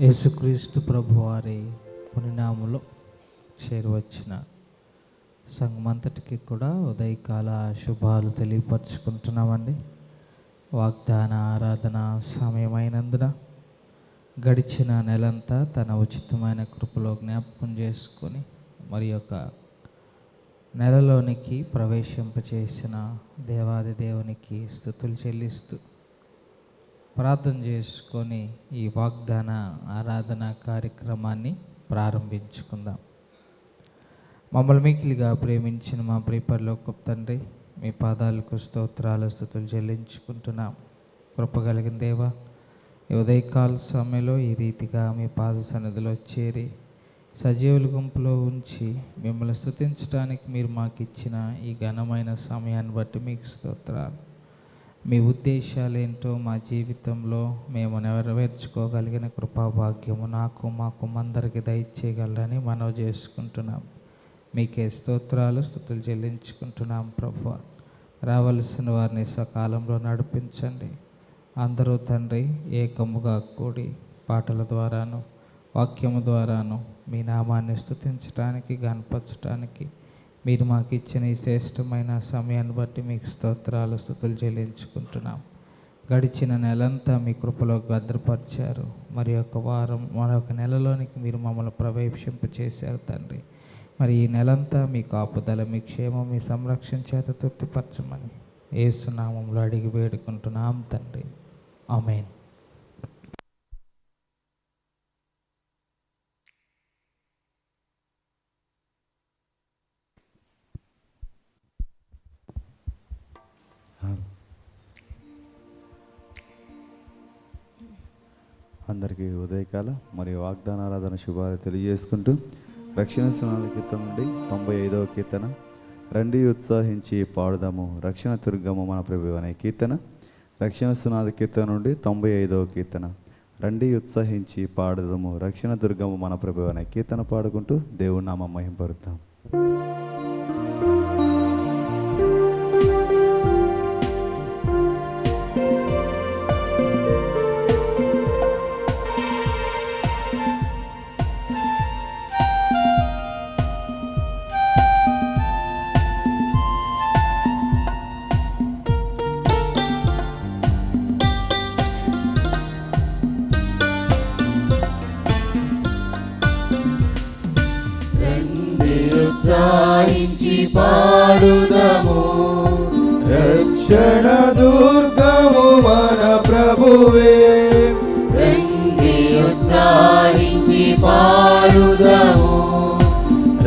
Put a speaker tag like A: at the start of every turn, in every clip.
A: యేసుక్రీస్తు ప్రభువారి పునినామములో చేరువచ్చిన సంఘమంతటికి కూడా ఉదయకాల శుభాలు తెలియపరుచుకుంటున్నామండి. వాగ్దాన ఆరాధన సమయమైనందున గడిచిన నెలంతా తన ఉచితమైన కృపలో జ్ఞాపకం చేసుకొని మరి యొక్క నెలలోనికి ప్రవేశింపచేసిన దేవాది దేవునికి స్తుతులు చెల్లిస్తూ ప్రార్థన చేసుకొని ఈ వాగ్దాన ఆరాధన కార్యక్రమాన్ని ప్రారంభించుకుందాం. మమ్మల్ని మిక్కిలిగా ప్రేమించిన మా ప్రియపరలోకపు తండ్రి, మీ పాదాలకు స్తోత్రాలు స్తుతులు చెల్లించుకుంటున్నాం. కృపగలిగిన దేవా, ఈ ఉదయకాల సమయంలో ఈ రీతిగా మీ పాద సన్నిధిలో చేరి సజీవుల గుంపులో ఉంచి మిమ్మల్ని స్తుతించడానికి మీరు మాకు ఇచ్చిన ఈ ఘనమైన సమయాన్ని బట్టి మీకు స్తోత్రాలు. మీ ఉద్దేశాలు ఏంటో మా జీవితంలో మేము నెరవేర్చుకోగలిగిన కృపాభాగ్యము మాకు అందరికి దయచేయగలరని మనవి చేసుకుంటున్నాం. మీకే స్తోత్రాలు స్తుతులు చెల్లించుకుంటున్నాం. ప్రభువా, రావలసిన వారిని సకాలంలో నడిపించండి. అందరూ తండ్రి ఏకముగా కూడి పాటల ద్వారాను వాక్యము ద్వారాను మీ నామాన్ని స్తుతించడానికి గణపరచడానికి మీరు మాకు ఇచ్చిన ఈ శ్రేష్టమైన సమయాన్ని బట్టి మీకు స్తోత్రాలు స్తుతులు చెల్లించుకుంటున్నాం. గడిచిన నెలంతా మీ కృపలో భద్రపరిచారు. మరి ఒక వారం మరొక నెలలోనికి మీరు మమ్మల్ని ప్రవేశింపచేశారు తండ్రి. మరి ఈ నెలంతా మీ కాపుదల, మీ క్షేమం, మీ సంరక్షణ చేత తృప్తిపరచమని యేసు నామములో అడిగి వేడుకుంటున్నాం తండ్రి. ఆమేన్.
B: అందరికీ ఉదయకాల మరియు వాగ్దాన ఆరాధన శుభాలు తెలియజేసుకుంటూ రక్షణ సునాది కీర్తన నుండి 95వ కీర్తన, రండి ఉత్సాహించి పాడుదాము రక్షణ దుర్గము మన ప్రభువు అనే కీర్తన. రక్షణ సునాది కీర్తన నుండి 95వ కీర్తన, రండి ఉత్సాహించి పాడుదాము రక్షణ దుర్గము మన ప్రభువు అనే కీర్తన పాడుకుంటూ దేవుని నామం మహింపరుద్దాం.
C: ఉత్సాహించి పాడుదము రక్షణ దుర్గము మన ప్రభువే. రండి ఉత్సాహించి పాడుదము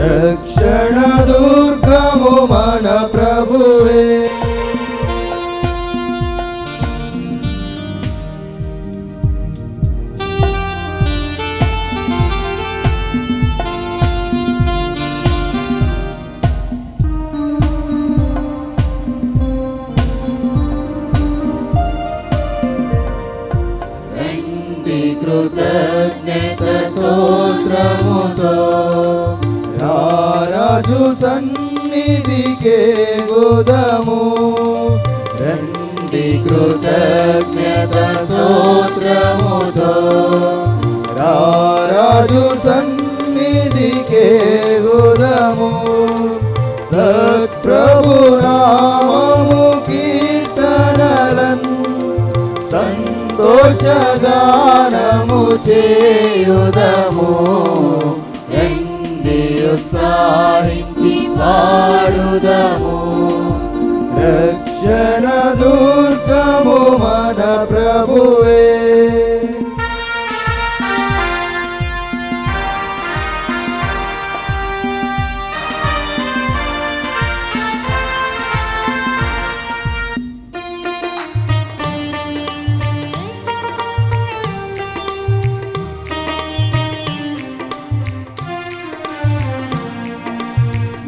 C: రక్షణ దుర్గము మన ప్రభువే. కృతజ్ఞత స్తోత్రముతో రారాజు సన్నిధికే గోదము. రండి కృతజ్ఞత స్తోత్రముతో రారాజు సన్నిధికే గోదము. సత్ప్రభు నామము కీర్తనలన్ సంతోషగానము చేయుదము. రండి ఉత్సాహించి పాడుదము రక్షణ దుర్గము మన ప్రభువే.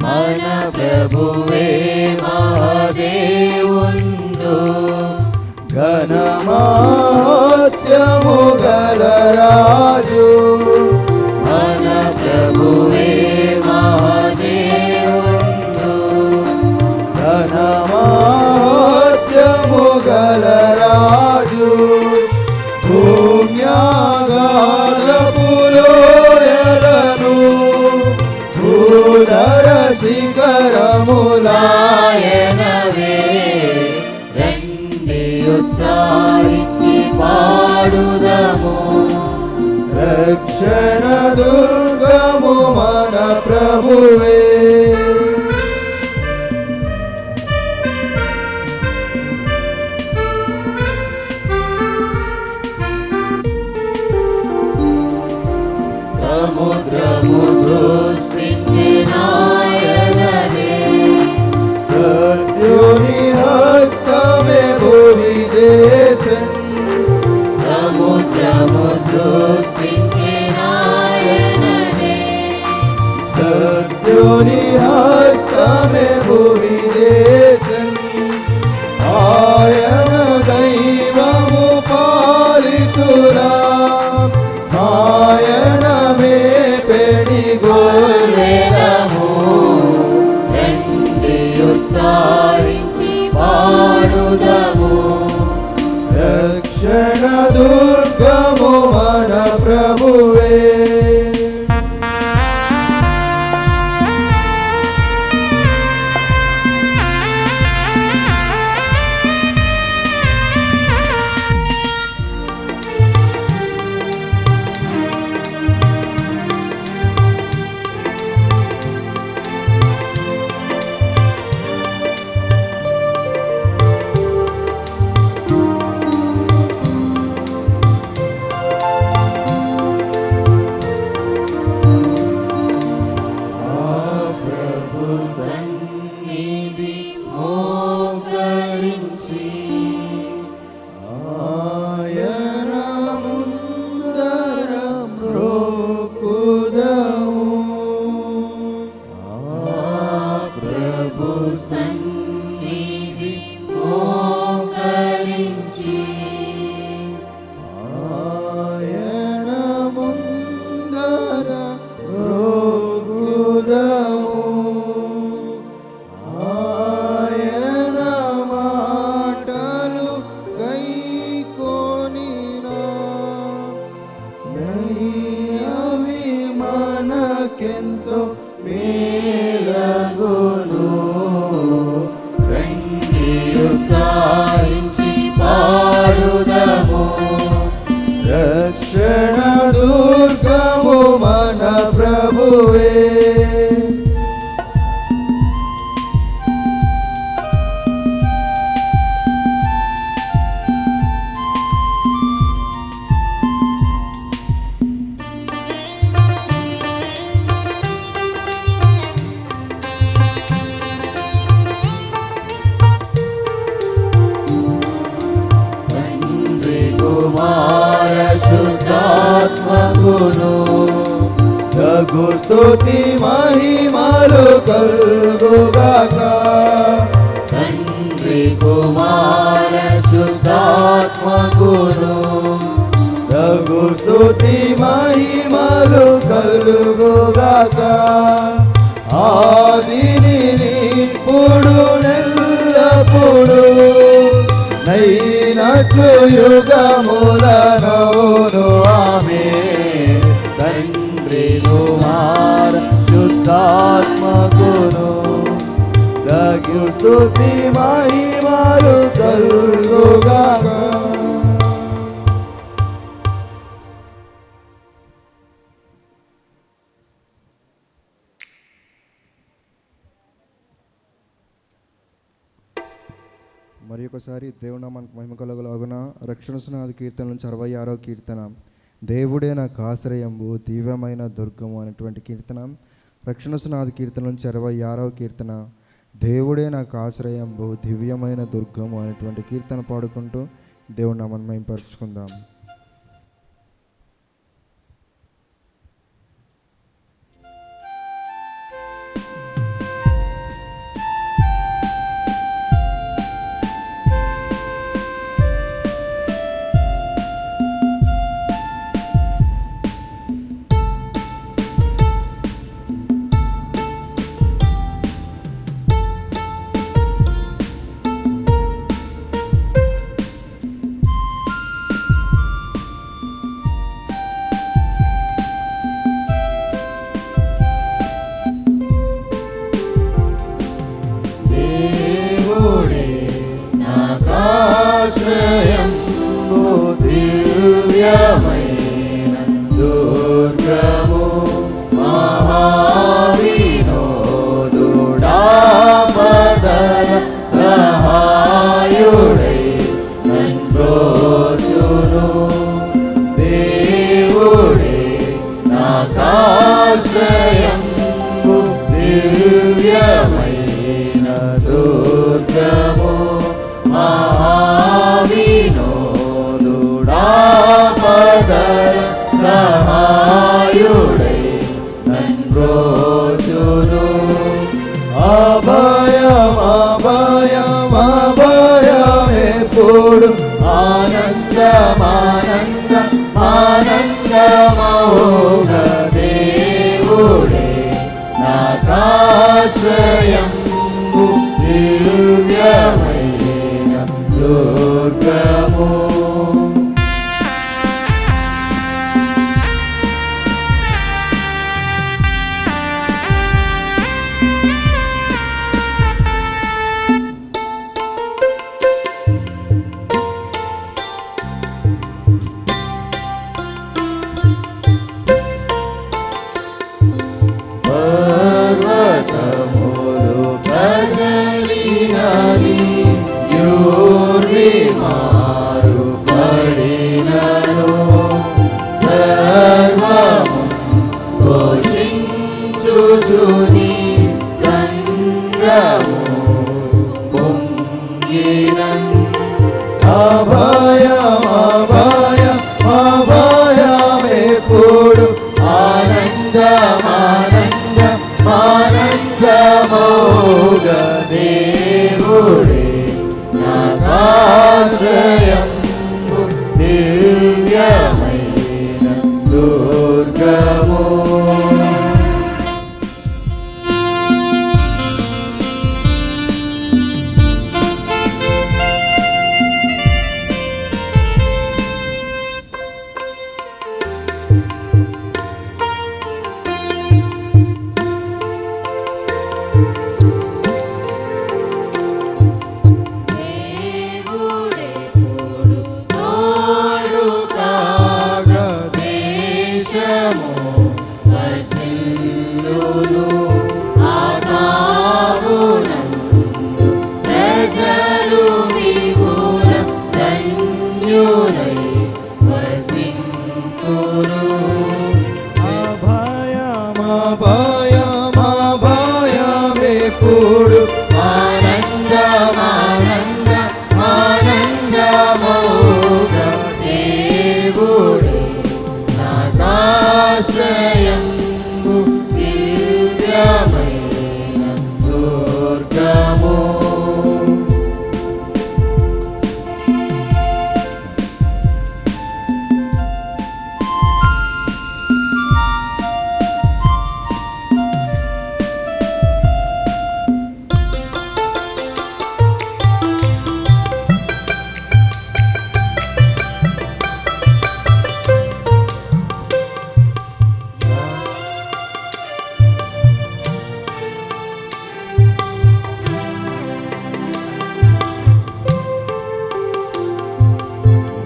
C: మన ప్రభువే మహాదేవుండు, ఘనమహత్యము గల రాజు. మన ప్రభువే మహాదేవుండు, ఘనమహత్యము గల రాజు. భూమ్యాగాధ దుర్గము మన ప్రభువే.
D: సముద్రము సృష్టించినాయననే
C: సత్యుని హస్తమే భూమి చేసెను.
D: సముద్రము సృష్టించినాయననే
C: సత్యుని హస్తమే భూమి చేసెను. ఆయన దైవము పాలితురా ఆయన మేపెడి
D: గొర్రెలము రండి ఉత్సాహించి పాడుదము.
C: రక్షణ దుర్గము మన ప్రభువే.
D: సన్నిధి మోకరించి
C: ఆయన ముందర మ్రోకుదము.
D: ప్రభు సన్నిధి మోకరించి
C: ఆయన ముందర మ్రోకుదము. ఆయన మాటలు గైకొనినా అవి మనకెంతో మేలగును.
D: రండి ఉత్సాహించి పాడుదము.
C: రక్షణ దుర్గము మన ప్రభువే.
D: తండ్రి కుమార శుద్ధాత్మకును
C: తగు స్తుతి మహిమలు కల్గుగాక.
D: తండ్రి కుమార శుద్ధాత్మకును
C: తగు స్తుతి మహిమలు కలుగుగాక. ఆదిని ఇప్పుడు నెల్లప్పుడు నైనట్లు యుగములనవును ఆమేన్. తండ్రి కుమార శుద్ధాత్మకును తగు స్తుతి మహిమలు కలుగుగాక.
E: మరి ఒకసారి దేవుడు మనకు మహిమ కలుగులాగున. రక్షణ సునాది కీర్తన నుంచి 66వ కీర్తన, దేవుడే నాకు ఆశ్రయంబు దివ్యమైన దుర్గము అనేటువంటి కీర్తన. రక్షణ సునాది కీర్తన నుంచి 66వ కీర్తన, దేవుడే నాకు ఆశ్రయంబు దివ్యమైన దుర్గము అనేటువంటి కీర్తన పాడుకుంటూ దేవుడు నామమును మహిమపరుచుకుందాం.
D: దివ్యమైన దుర్గము ఆనందమౌగ దేవుడే నాకాశ్రయంబు దివ్యమైన దుర్గము. పర్వతములు కదలినవి, యూర్విమారు పడినను, సర్వము ఘోషించుచుని సంద్రము పొంగినన్.
C: అభయమెప్పుడు
D: ఆనందమౌగ దేవుడే నాకాశ్రయంబు దివ్యమైన దుర్గము. దేవుడెప్పుడు తోడు కాగా దేశము వర్ధిల్లును, ఆదావునందు ప్రజలు మిగుల ధన్యులై వసింతురు.
C: అభయమెప్పుడు
D: ఆనందమౌగ దేవుడే నాకాశ్రయంబు దివ్యమైన దుర్గము.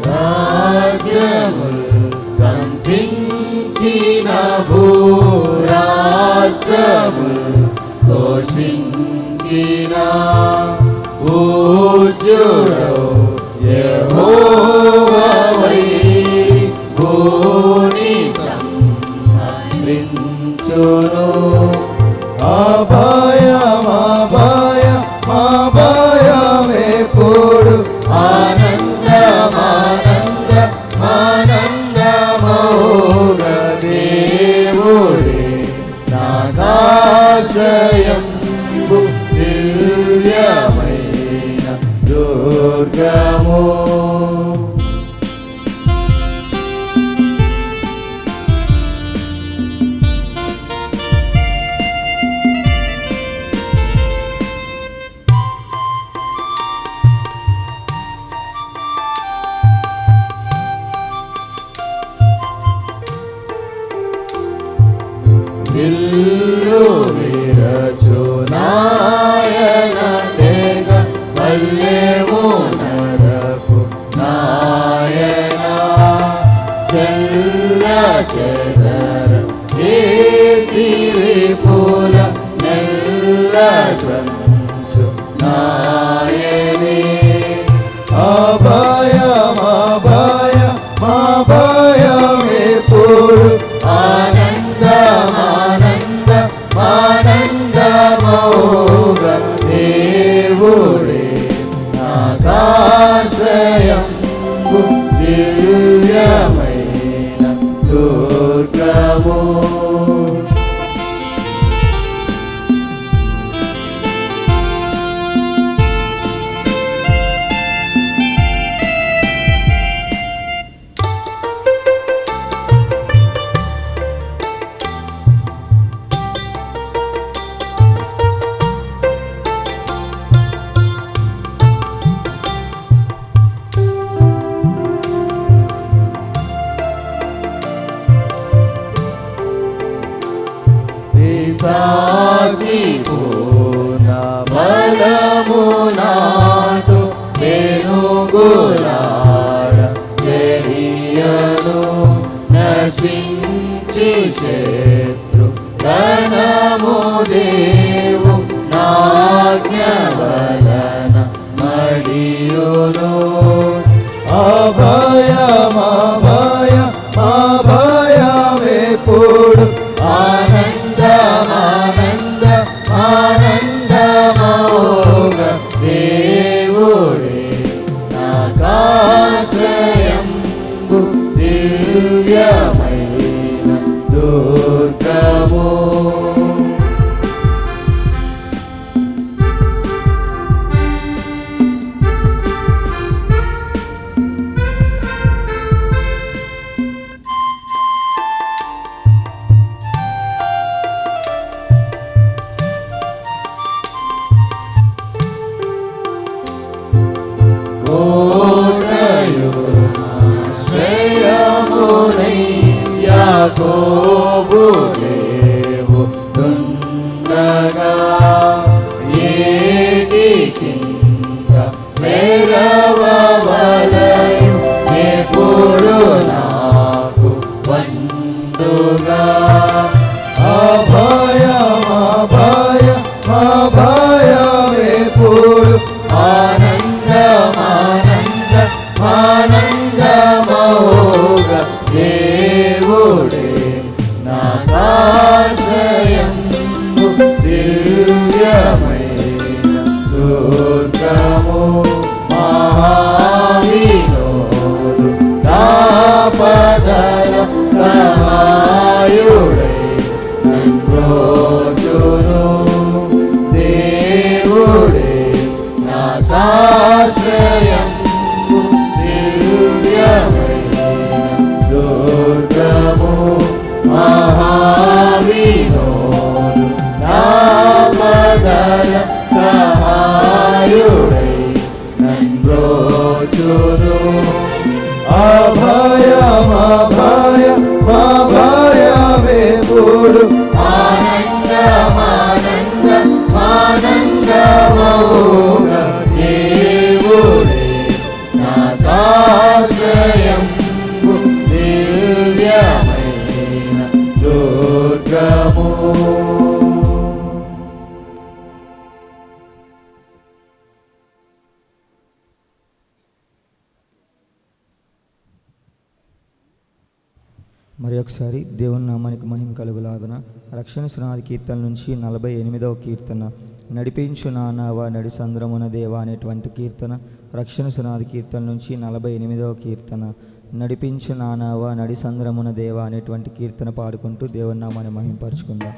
D: రాజ్యముల్ కంపించిన భూరాష్ట్రముల్ ఘోషించిన పూజ్యుడౌ యెహోవావై భూని సంహరించును.
C: అభయమెప్పుడు
D: ఆనందమౌగ దేవుడే నాకాశ్రయంబు దివ్యమైన దుర్గము. విల్లు విరచు నాయన తెగ వల్లెము నరకు నాయన, చెల్ల చెదర చేసి విపుల నెల్ల గ్రంచు నాయనే.
C: అభయమెప్పుడు
D: ఆనందమౌగ దేవుడే నాకాశ్రయంబు దివ్యమైన దుర్గము. సాక్షి పూర్ణ బలము నాతో వెనుగులాడ చెడియను నశించి శత్రు ధనము దేవు నాజ్ఞ వలన మడియును
C: అభయమెప్పుడు
D: ఆనందమౌగ దేవుడే నాకాశ్రయంబు దివ్యమైన దుర్గము. యాకోబు దేవుడుండగా ఏటికింక వేరవలయు ఎప్పుడు నాకు వండుగా
C: అభయమెప్పుడు
D: ఆనందమౌగ దేవుడే నాకాశ్రయంబు దివ్యమైన దుర్గము. మహావినోదు దాపదల సహాయుడై నన్రోజును దేవుడే నాకాశ్రయంబు దివ్యమైన దుర్గము. మహావినోదు దాపదల సహాయుడై నన్రోజును
C: అభయమెప్పుడు
D: ఆనందమౌగ దేవుడే నాకాశ్రయంబు దివ్యమైన దుర్గము.
F: మరి ఒకసారి దేవుని నామానికి మహిమ కలుగులాగున రక్షణ సునాది కీర్తన నుంచి 48వ కీర్తన నడిపించు నానావా నడి సంద్రమున దేవా అనేటువంటి కీర్తన. రక్షణ సునాది కీర్తన నుంచి 48వ కీర్తన నడిపించు నానావా నడి సంద్రమున దేవా అనేటువంటి కీర్తన పాడుకుంటూ దేవుని నామాన్ని మహిమపరుచుకుందాం.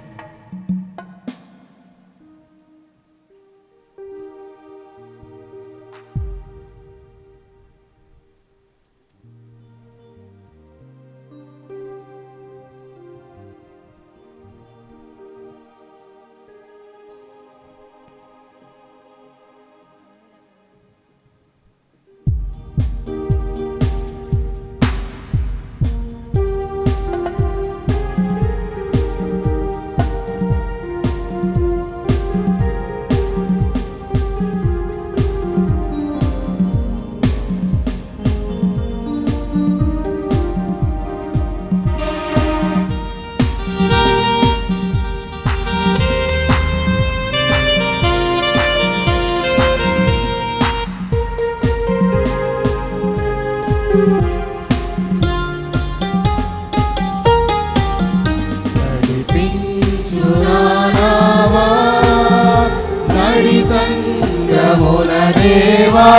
D: దేవా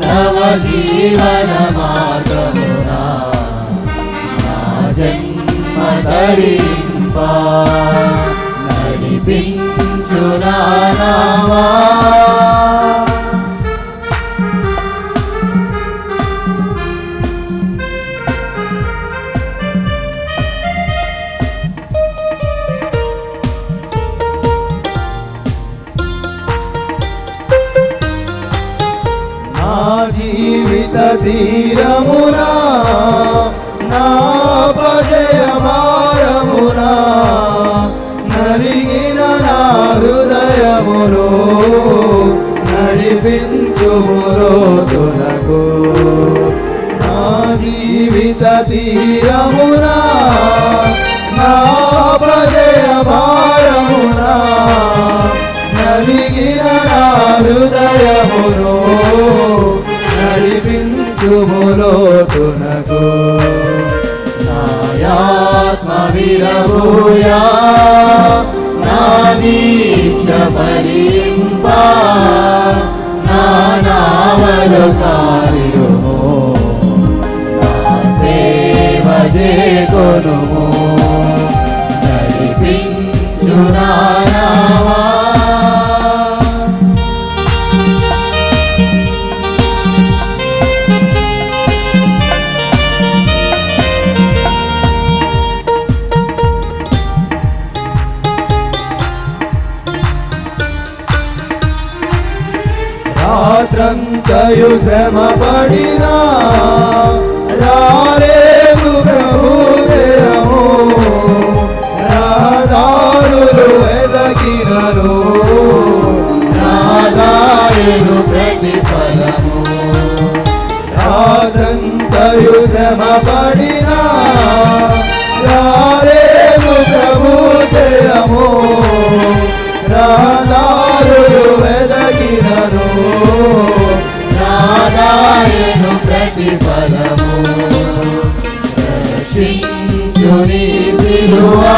D: నవజీవన మార్గమునా నా జన్మ ధరింప నడిపించు నావా
C: జీవిత తీరమునా నా పజయమారమునా జీవిత తీరమునా నా భయ భారమునా నలిగిన నా హృదయమును నడిపించుములోతునకు
D: నాయాత్మ విరహూయా నా దీక్ష ఫలింపా నా నావలు కార్యము నా సేవ చేకొనుము నడిపించు నా నావా
C: రాత్రంతయు శ్రమ పడినా రాలేవు ప్రభుదేరము రహదారులు వెదకినను
D: నాదాయను ప్రతిఫలము
C: రాత్రంతయు శ్రమ పడినా రాలేవు ప్రభుదేరము రహదారులు వెదకినను
D: నాదాయను ప్రతిఫలము రక్షించు నీ సిలువా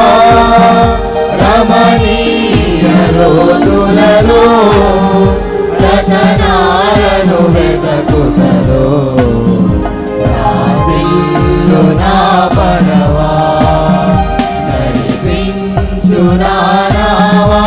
D: రమణీయ రోజులలో రతనాలను వెతకుటలో రాజిల్లు నా పడవా నడిపించు నా నావా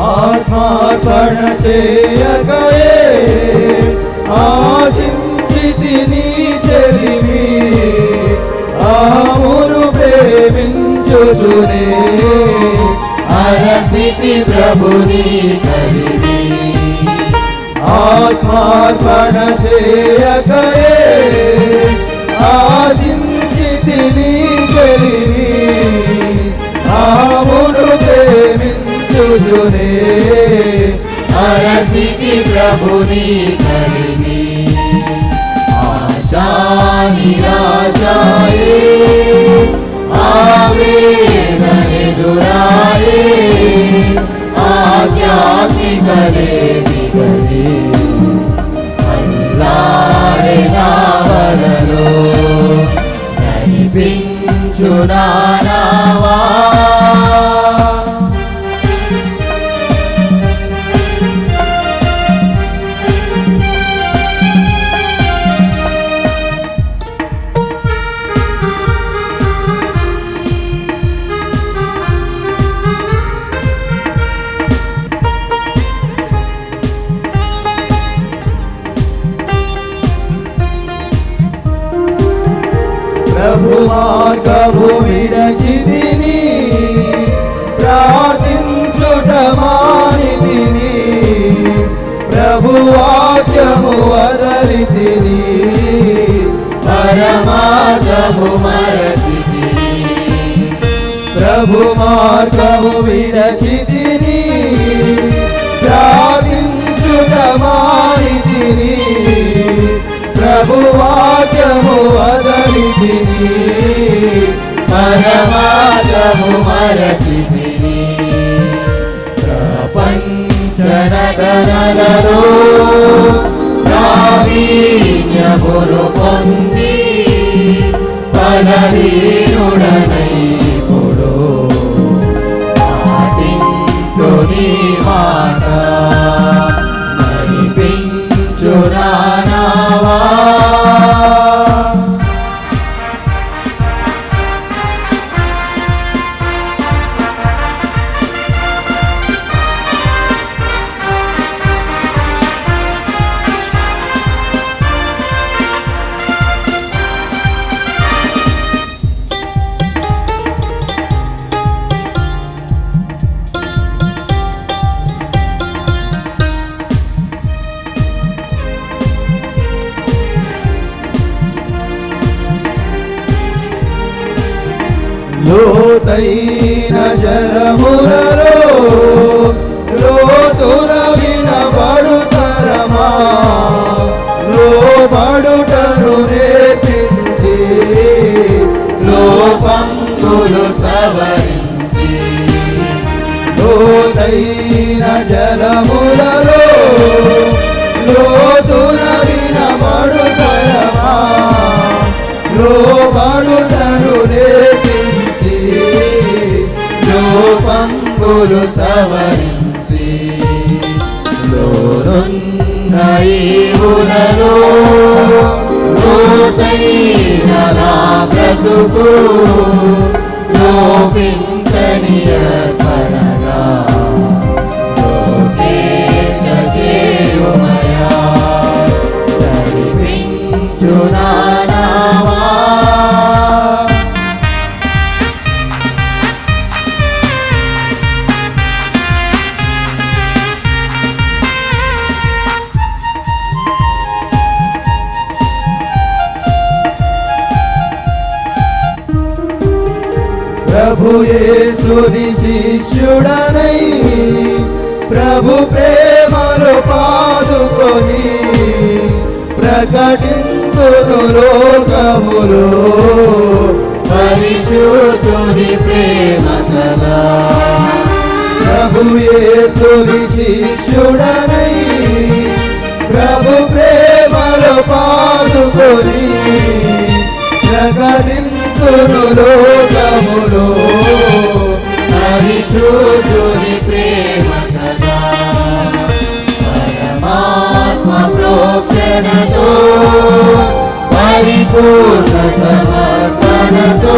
C: ఆత్మార్పణ చేయకయే ఆశించితి నీ చెలిమి అహమును ప్రేమించుచునే
D: అరసితి ప్రభుని కలిగి
C: ఆత్మార్పణ చేయకయే ఆశించితి నీ చెలిమి అహమును ప్రేమించుచునే
D: అరసితి ప్రభుని కలిగి ఆశా నిరాశాయే ఆవేదనెదురాయే ఆధ్యాత్మికలే దిగలే అల్లాడే నావలలో నడిపించు నా నావా
C: ప్రభు మార్గము విడచితిని ప్రార్థించుట మానితిని ప్రభు వాక్యము వదలితిని
D: పరమార్థము మరచితిని
C: ప్రభు మార్గము విడచితిని ప్రార్థించుట మానితిని ప్రభు వాక్యము వదలితిని
D: పరమార్థము మరచితిని ప్రపంచ నటనలలో ప్రావీణ్యమును పొంది బలహీనుడనైపుడు పాటించు నీ మాట నడిపించు నా నావా
C: లోతైన జలములలో లోతున వినబడు తరమా లోబడుటను నేర్పించి
D: లోపంబులు సవరించి
C: లోతైన జలములలో లోతున వినబడు తరమా లోబడుటను నేర్పించి
D: లోపంబులు సవరించి లోనున్న ఈవులలో లోతైన నా బ్రతుకు లోపించని అర్పణగా లోకేశ చేయుమయా నడిపించు నా నామా.
C: ప్రభు యేసుని శిష్యుడనై ప్రభు ప్రేమలో పాదుకొని ప్రకటింతును లోకములో
D: పరిశుద్ధుని ప్రేమ కదా
C: ప్రభు యేసుని శిష్యుడనై ప్రభు ప్రేమలో పాదుకొని ప్రకటింతును లోకములో
D: పరిశుద్ధుని ప్రేమ కదా పరమాత్మ ప్రోక్షణతో పరిపూర్ణ సమర్పణతో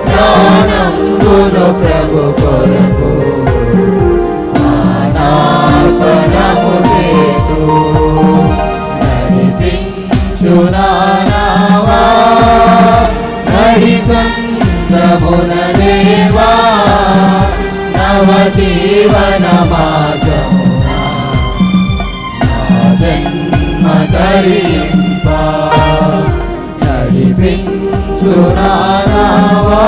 D: ప్రాణంబును ప్రభు కొరకు ప్రాణార్పణము చేతు నడిపించు నా నావా నడి సంద్రమున దేవా నవ జీవన మార్గమున నా జన్మ ధరింప నడిపించు నా నావా.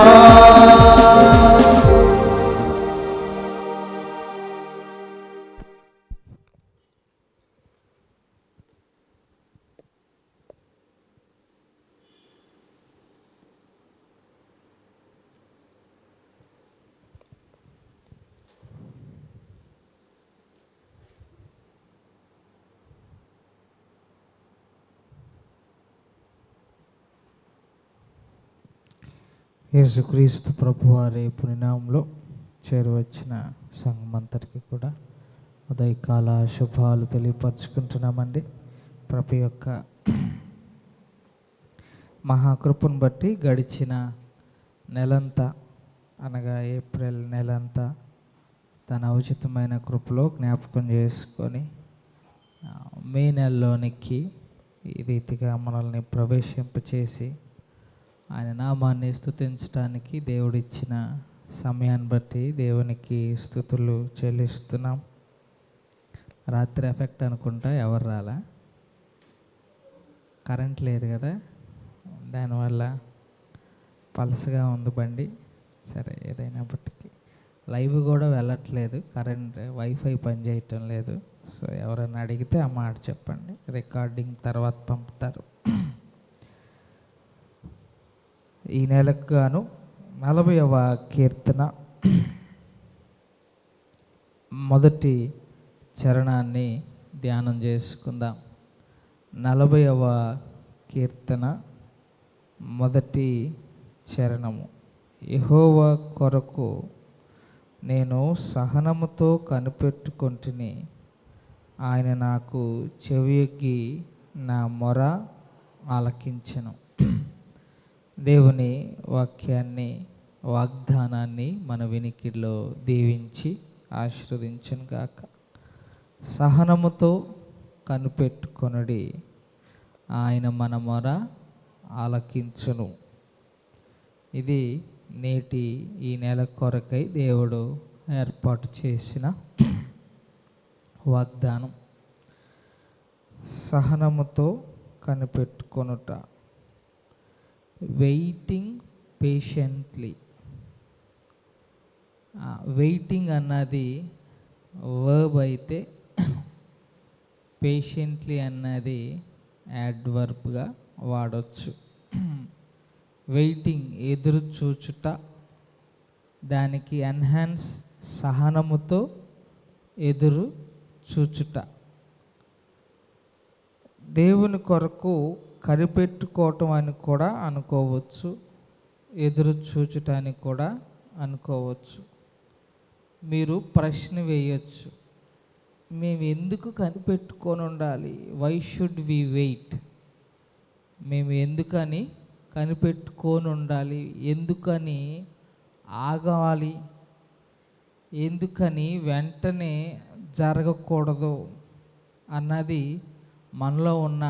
A: యేసుక్రీస్తు ప్రభువారి పునినామంలో చేరువచ్చిన సంఘమంతటికి కూడా ఉదయకాల శుభాలు తెలియపరచుకుంటున్నామండి. ప్రభు యొక్క మహాకృపను బట్టి గడిచిన నెలంతా అనగా ఏప్రిల్ నెలంతా తన ఉచితమైన కృపలో జ్ఞాపకం చేసుకొని మే నెలలోనికి ఈ రీతిగా మనల్ని ప్రవేశింపచేసి ఆయన నామాన్ని స్తుతించడానికి దేవుడిచ్చిన సమయాన్ని బట్టి దేవునికి స్తుతులు చెల్లిస్తున్నాం. రాత్రి ఎఫెక్ట్ అనుకుంటా ఎవరు రాలా, కరెంట్ లేదు కదా, దానివల్ల పలసగా ఉంది బండి. సరే, ఏదైనప్పటికీ లైవ్ కూడా వెళ్ళట్లేదు, కరెంట్ వైఫై పనిచేయటం లేదు. సో ఎవరైనా అడిగితే ఆ మాట చెప్పండి, రికార్డింగ్ తర్వాత పంపుతారు. ఈ నెలకు గాను 40వ కీర్తన మొదటి చరణాన్ని ధ్యానం చేసుకుందాం. 40వ కీర్తన మొదటి చరణము. యెహోవా కొరకు నేను సహనముతో కనిపెట్టుకొంటిని, ఆయన నాకు చెవియొగ్గి నా మొర ఆలకించెను. దేవుని వాక్యాన్ని, వాగ్దానాన్ని మన వినికిడిలో దీవించి ఆశీర్వదించును గాక. సహనముతో కనిపెట్టుకొనుడి, ఆయన మన మొర ఆలకించును. ఇది నేటి ఈ నెల కొరకై దేవుడు ఏర్పాటు చేసిన వాగ్దానం. సహనముతో కనిపెట్టుకొనుట, వెయిటింగ్ పేషెంట్లీ. వెయిటింగ్ అన్నది వర్బ్ అయితే పేషెంట్లీ అన్నది యాడ్వర్బ్గా వాడచ్చు. వెయిటింగ్ ఎదురు చూచుట, దానికి ఎన్హాన్స్ సహనముతో ఎదురు చూచుట. దేవుని కొరకు కనిపెట్టుకోవటం అని కూడా అనుకోవచ్చు, ఎదురు చూచుటానికి కూడా అనుకోవచ్చు. మీరు ప్రశ్న వేయచ్చు, మేము ఎందుకు కనిపెట్టుకొని ఉండాలి? Why should we wait? మేము ఎందుకని కనిపెట్టుకొని ఉండాలి? ఎందుకని ఆగాలి? ఎందుకని వెంటనే జరగకూడదు అన్నది మనలో ఉన్న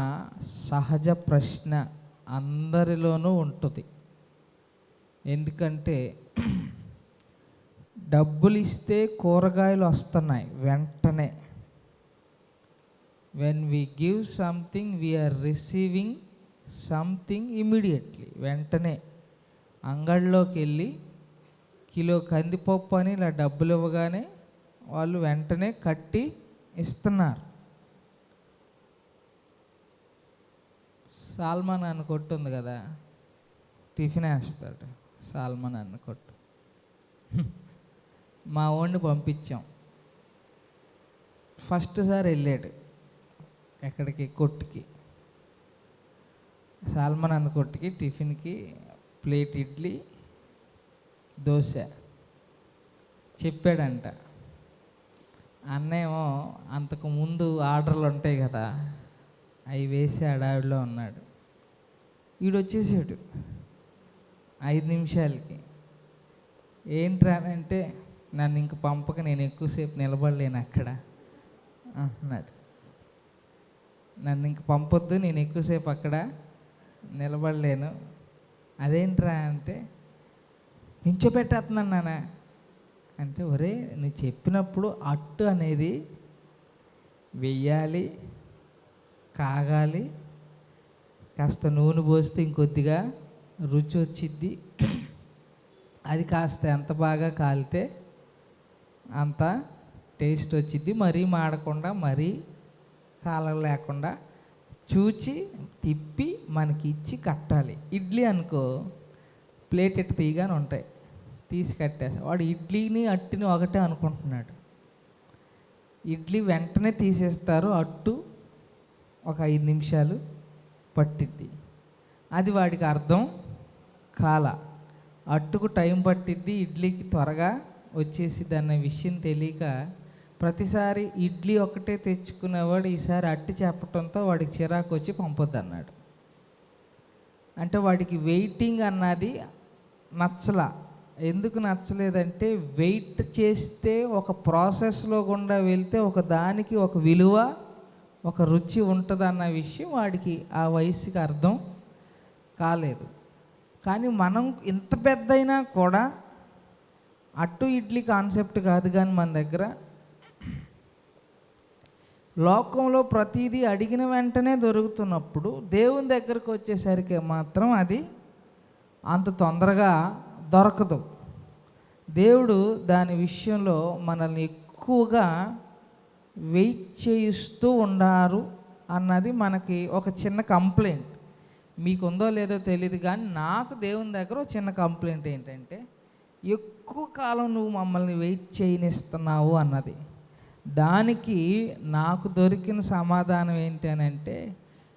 A: సహజ ప్రశ్న అందరిలోనూ ఉంటుంది. ఎందుకంటే డబ్బులు ఇస్తే కూరగాయలు వస్తున్నాయి వెంటనే. When we give something we are receiving something immediately. వెంటనే అంగడిలోకి వెళ్ళి కిలో కందిపప్పు అని ఇలా డబ్బులు ఇవ్వగానే వాళ్ళు వెంటనే కట్టి ఇస్తున్నారు. సాల్మన్ అన్న కొట్టు ఉంది కదా, టిఫిన్ వేస్తాడు సాల్మన్ అన్న కొట్టు. మా వాడిని పంపించాం, ఫస్ట్ సారి వెళ్ళాడు ఎక్కడికి, కొట్టుకి, సాల్మన్ అన్న కొట్టుకి. టిఫిన్కి ప్లేట్ ఇడ్లీ, దోశ చెప్పాడంట. అన్నేమో అంతకుముందు ఆర్డర్లు ఉంటాయి కదా, అవి వేసి హడావిడిలో ఉన్నాడు. వీడు వచ్చేసాడు 5 నిమిషాలకి. ఏంట్రా అంటే, నన్ను ఇంక పంపక, నేను ఎక్కువసేపు నిలబడలేను అక్కడ అంటున్నాడు. నన్ను ఇంక పంపొద్దు, నేను ఎక్కువసేపు అక్కడ నిలబడలేను. అదేంట్రా అంటే, నించోపెట్టేస్తున్నాను నాన్న అంటే, ఒరే నువ్వు చెప్పినప్పుడు అట్టు అనేది వెయ్యాలి, కాగాలి, కాస్త నూనె పోస్తే ఇంకొద్దిగా రుచి వచ్చిద్ది, అది కాస్త ఎంత బాగా కాలితే అంత టేస్ట్ వచ్చిద్ది, మరీ మాడకుండా మరీ కాలం లేకుండా చూచి తిప్పి మనకి ఇచ్చి కట్టాలి. ఇడ్లీ అనుకో, ప్లేట్ ఇట్ట తీయగానే ఉంటాయి, తీసి కట్టేస్తా. వాడు ఇడ్లీని అట్టుని ఒకటే అనుకుంటున్నాడు. ఇడ్లీ వెంటనే తీసేస్తారు, అట్టు ఒక 5 నిమిషాలు పట్టిద్ది. అది వాడికి అర్థం కాల. అట్టుకు టైం పట్టిద్ది, ఇడ్లీకి త్వరగా వచ్చేసిద్ది అన్న విషయం తెలియక ప్రతిసారి ఇడ్లీ ఒకటే తెచ్చుకునేవాడు ఈసారి అట్టు చెప్పటంతో వాడికి చిరాకు వచ్చి పంపొద్దు అన్నాడు. అంటే వాడికి వెయిటింగ్ అన్నది నచ్చలా. ఎందుకు నచ్చలేదంటే, వెయిట్ చేస్తే ఒక ప్రాసెస్లో గుండా వెళ్తే ఒక దానికి ఒక విలువ, ఒక రుచి ఉంటుంది అన్న విషయం వాడికి ఆ వయసుకి అర్థం కాలేదు. కానీ మనం ఇంత పెద్దయినా కూడా అట్టు ఇడ్లీ కాన్సెప్ట్ కాదు, కానీ మన దగ్గర లోకంలో ప్రతిదీ అడిగిన వెంటనే దొరుకుతున్నప్పుడు దేవుని దగ్గరకు వచ్చేసరికి మాత్రం అది అంత తొందరగా దొరకదు. దేవుడు దాని విషయంలో మనల్ని ఎక్కువగా వెయిట్ చేయిస్తూ ఉన్నారు అన్నది మనకి ఒక చిన్న కంప్లైంట్. మీకుందో లేదో తెలియదు, కానీ నాకు దేవుని దగ్గర ఒక చిన్న కంప్లైంట్ ఏంటంటే, ఎక్కువ కాలం నువ్వు మమ్మల్ని వెయిట్ చేయనిస్తున్నావు అన్నది. దానికి నాకు దొరికిన సమాధానం ఏంటి అని అంటే,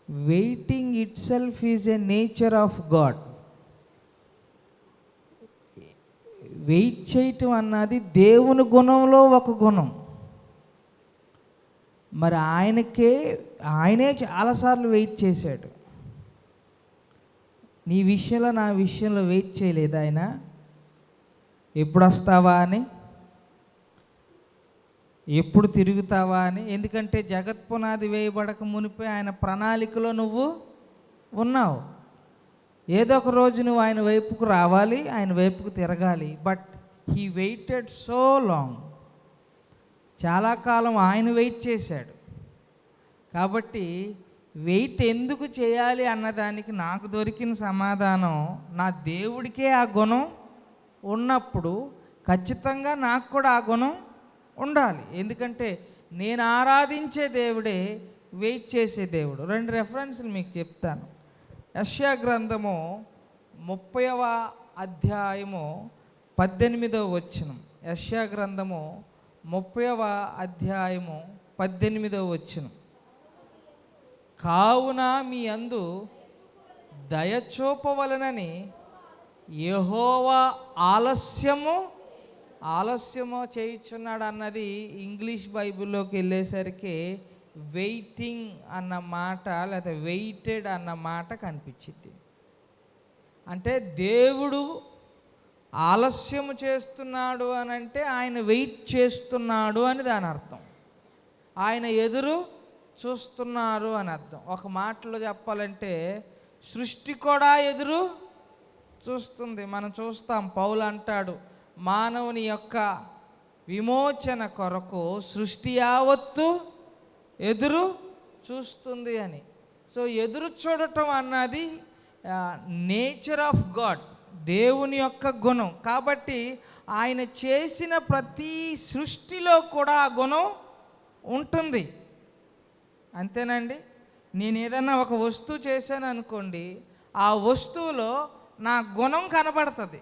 A: waiting itself is a nature of God. Wait చేయటం అన్నది దేవుని గుణంలో ఒక గుణం. మరి ఆయనే చాలాసార్లు వెయిట్ చేశాడు. నీ విషయంలో నా విషయంలో వెయిట్ చేయలేదు ఆయన. ఎప్పుడు వస్తావా అని, ఎప్పుడు తిరుగుతావా అని. ఎందుకంటే జగత్పునాది వేయబడక మునిపే ఆయన ప్రణాళికలో నువ్వు ఉన్నావు. ఏదో ఒక రోజు నువ్వు ఆయన వైపుకు రావాలి, ఆయన వైపుకు తిరగాలి. But he weighted so long. చాలా కాలం ఆయన వెయిట్ చేశాడు. కాబట్టి వెయిట్ ఎందుకు చేయాలి అన్నదానికి నాకు దొరికిన సమాధానం, నా దేవుడికే ఆ గుణం ఉన్నప్పుడు ఖచ్చితంగా నాకు కూడా ఆ గుణం ఉండాలి. ఎందుకంటే నేను ఆరాధించే దేవుడే వెయిట్ చేసే దేవుడు. 2 రెఫరెన్స్లు మీకు చెప్తాను. యెషయా గ్రంథము 30వ అధ్యాయము 18వ వచనం. యెషయా గ్రంథము 30వ అధ్యాయము 18వ వచనం. కావున మీ యందు దయచూపవలనని యెహోవా ఆలస్యము చేయుచున్నాడు అన్నది ఇంగ్లీష్ బైబిల్లోకి వెళ్ళేసరికి వెయిటింగ్ అన్న మాట లేదా వెయిటెడ్ అన్న మాట కనిపించింది. అంటే దేవుడు ఆలస్యము చేస్తున్నాడు అని అంటే ఆయన వెయిట్ చేస్తున్నాడు అని దాని అర్థం. ఆయన ఎదురు చూస్తున్నారు అని అర్థం. ఒక మాటలో చెప్పాలంటే సృష్టి కూడా ఎదురు చూస్తుంది. మనం చూస్తాం, పౌలు అంటాడు, మానవుని యొక్క విమోచన కొరకు సృష్టి యావత్తు ఎదురు చూస్తుంది అని. సో ఎదురు చూడటం అన్నది నేచర్ ఆఫ్ గాడ్, దేవుని యొక్క గుణం. కాబట్టి ఆయన చేసిన ప్రతి సృష్టిలో కూడా ఆ గుణం ఉంటుంది. అంతేనండి. నేను ఏదన్నా ఒక వస్తువు చేశాను అనుకోండి, ఆ వస్తువులో నా గుణం కనబడుతుంది.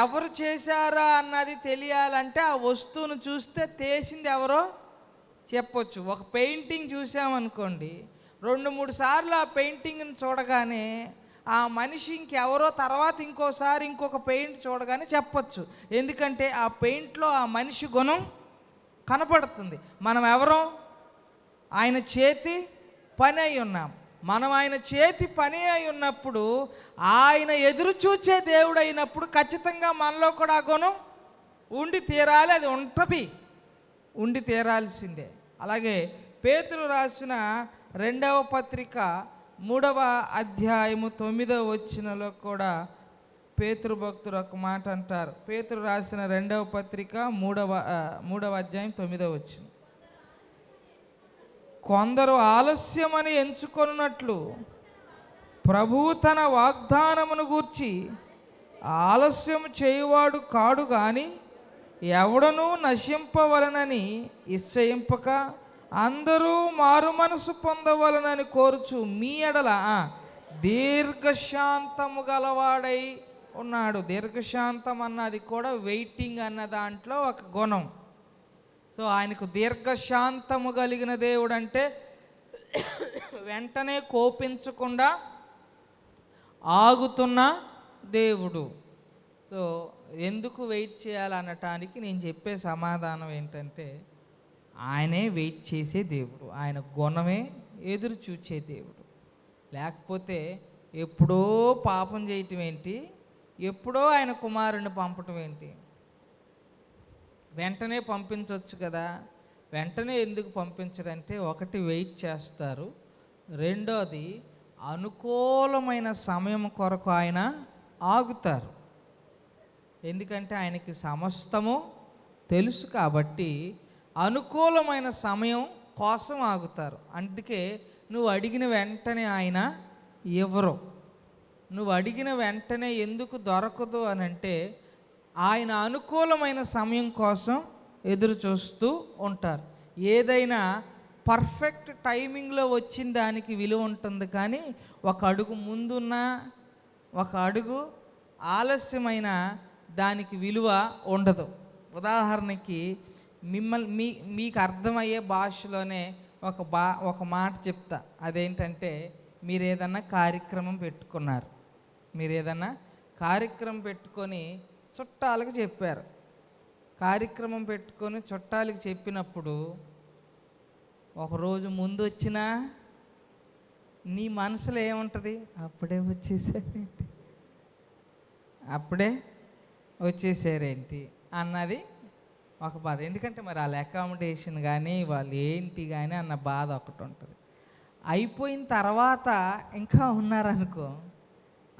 A: ఎవరు చేశారా అన్నది తెలియాలంటే ఆ వస్తువును చూస్తే చేసింది ఎవరో చెప్పొచ్చు. ఒక పెయింటింగ్ చూసామనుకోండి, 2-3 సార్లు ఆ పెయింటింగ్ని చూడగానే ఆ మనిషి ఇంకెవరో తర్వాత ఇంకోసారి ఇంకొక పెయింట్ చూడగానే చెప్పొచ్చు. ఎందుకంటే ఆ పెయింట్లో ఆ మనిషి గుణం కనపడుతుంది. మనం ఎవరో ఆయన చేతి పని అయి ఉన్నాం. మనం ఆయన చేతి పని అయి ఉన్నప్పుడు, ఆయన ఎదురు చూచే దేవుడు అయినప్పుడు ఖచ్చితంగా మనలో కూడా ఆ గుణం ఉండి తీరాలి. అది ఉంటుంది, ఉండి తీరాల్సిందే. అలాగే పేతురు రాసిన 2వ పత్రిక 3వ అధ్యాయము 9వ వచనంలో కూడా పేతురు భక్తుడు ఒక మాట అంటారు. పేతురు రాసిన 2వ పత్రిక 3వ అధ్యాయం 9వ వచనం. కొందరు ఆలస్యమని ఎంచుకొనున్నట్లు ప్రభువు తన వాగ్దానమును గూర్చి ఆలస్యం చేయువాడు కాడు గాని ఎవడనూ నశింపవలనని ఇచ్చయింపక అందరూ మారు మనసు పొందవలనని కోరుచు మీ ఎడల దీర్ఘశాంతము గలవాడై ఉన్నాడు. దీర్ఘశాంతం అన్నది కూడా వెయిటింగ్ అన్న దాంట్లో ఒక గుణం. సో ఆయనకు దీర్ఘశాంతము కలిగిన దేవుడు అంటే వెంటనే కోపించకుండా ఆగుతున్న దేవుడు. సో ఎందుకు వెయిట్ చేయాలనటానికి నేను చెప్పే సమాధానం ఏంటంటే, ఆయనే వెయిట్ చేసే దేవుడు, ఆయన గుణమే ఎదురు చూచే దేవుడు. లేకపోతే ఎప్పుడో పాపం చేయటం ఏంటి, ఎప్పుడో ఆయన కుమారుని పంపటం ఏంటి? వెంటనే పంపించవచ్చు కదా. వెంటనే ఎందుకు పంపించడంటే, ఒకటి వెయిట్ చేస్తారు, రెండోది అనుకూలమైన సమయం కొరకు ఆయన ఆగుతారు. ఎందుకంటే ఆయనకి సమస్తము తెలుసు కాబట్టి అనుకూలమైన సమయం కోసం ఆగుతారు. అందుకే నువ్వు అడిగిన వెంటనే ఆయన ఇవ్వరు. నువ్వు అడిగిన వెంటనే ఎందుకు దొరకదు అని అంటే, ఆయన అనుకూలమైన సమయం కోసం ఎదురు చూస్తూ ఉంటారు. ఏదైనా పర్ఫెక్ట్ టైమింగ్లో వచ్చిన దానికి విలువ ఉంటుంది, కానీ ఒక అడుగు ముందున్న ఒక అడుగు ఆలస్యమైన దానికి విలువ ఉండదు. ఉదాహరణకి మీకు అర్థమయ్యే భాషలోనే ఒక మాట చెప్తా. అదేంటంటే, మీరు ఏదన్నా కార్యక్రమం పెట్టుకొని చుట్టాలకు చెప్పారు. కార్యక్రమం పెట్టుకొని చుట్టాలకు చెప్పినప్పుడు ఒకరోజు ముందు వచ్చినా నీ మనసులో ఏముంటుంది? అప్పుడే వచ్చేసారేంటి అన్నది ఒక బాధ. ఎందుకంటే మరి వాళ్ళ అకామిడేషన్ కానీ వాళ్ళు ఏంటి కానీ అన్న బాధ ఒకటి ఉంటుంది. అయిపోయిన తర్వాత ఇంకా ఉన్నారనుకో,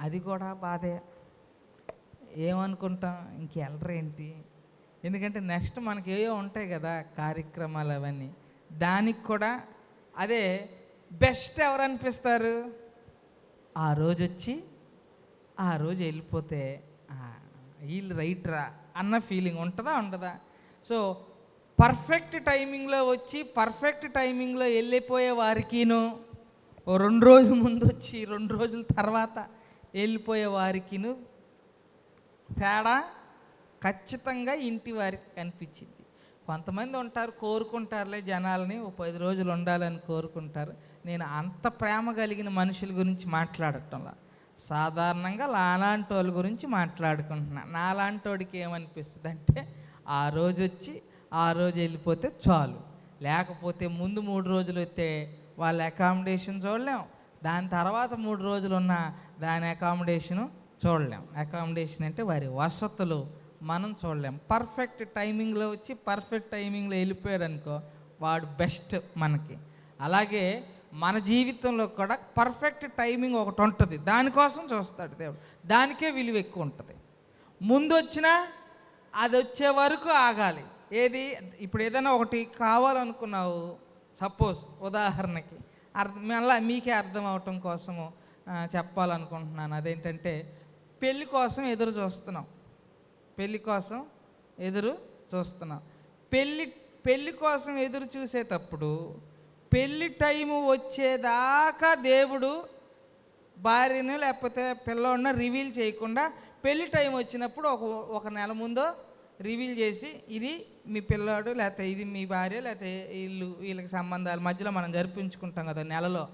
A: అది కూడా బాధే. ఏమనుకుంటాం, ఇంకెళ్ళరేంటి? ఎందుకంటే నెక్స్ట్ మనకి ఏవో ఉంటాయి కదా కార్యక్రమాలు, అవన్నీ. దానికి కూడా అదే బెస్ట్ ఎవరు అనిపిస్తారు? ఆ రోజు వచ్చి ఆ రోజు వెళ్ళిపోతే వీళ్ళు రైట్రా అన్న ఫీలింగ్ ఉంటుందా ఉండదా? సో పర్ఫెక్ట్ టైమింగ్లో వచ్చి పర్ఫెక్ట్ టైమింగ్లో వెళ్ళిపోయే వారికిను, ఓ 2 రోజుల ముందు వచ్చి 2 రోజుల తర్వాత వెళ్ళిపోయే వారికిను తేడా ఖచ్చితంగా ఇంటి వారికి కనిపించింది. కొంతమంది ఉంటారు, కోరుకుంటారులే జనాలని, ఓ 10 రోజులు ఉండాలని కోరుకుంటారు. నేను అంత ప్రేమ కలిగిన మనుషుల గురించి మాట్లాడటంలా, సాధారణంగా నాలాంటి వాళ్ళ గురించి మాట్లాడుకుంటున్నా. నాలాంటి వాడికి ఏమనిపిస్తుంది అంటే, ఆ రోజు వచ్చి ఆ రోజు వెళ్ళిపోతే చాలు. లేకపోతే ముందు 3 రోజులు వస్తే వాళ్ళ అకామిడేషన్ చూడలేం, దాని తర్వాత 3 రోజులు ఉన్న దాని అకామిడేషను చూడలేం. అకామిడేషన్ అంటే వారి వసతులు మనం చూడలేం. పర్ఫెక్ట్ టైమింగ్లో వచ్చి పర్ఫెక్ట్ టైమింగ్లో వెళ్ళిపోయాడు అనుకో, వాడు బెస్ట్ మనకి. అలాగే మన జీవితంలో కూడా పర్ఫెక్ట్ టైమింగ్ ఒకటి ఉంటుంది, దానికోసం చూస్తాడు దేవుడు. దానికే విలువ ఎక్కువ ఉంటుంది. ముందు వచ్చినా అది వచ్చే వరకు ఆగాలి. ఏది ఇప్పుడు ఏదైనా ఒకటి కావాలనుకున్నావు, సపోజ్ ఉదాహరణకి మళ్ళీ మీకే అర్థం అవటం కోసము చెప్పాలనుకుంటున్నాను. అదేంటంటే, పెళ్ళి కోసం ఎదురు చూస్తున్నాం. పెళ్ళి కోసం ఎదురు చూస్తున్నాం. పెళ్ళి కోసం ఎదురు చూసేటప్పుడు పెళ్ళి టైము వచ్చేదాకా దేవుడు భార్యను లేకపోతే పిల్లోడిని రివీల్ చేయకుండా, పెళ్ళి టైం వచ్చినప్పుడు ఒక నెల ముందో రివీల్ చేసి, ఇది మీ పిల్లాడు లేకపోతే ఇది మీ భార్య లేకపోతే వీళ్ళకి సంబంధాల మధ్యలో మనం జరిపించుకుంటాం కదా నెలలో.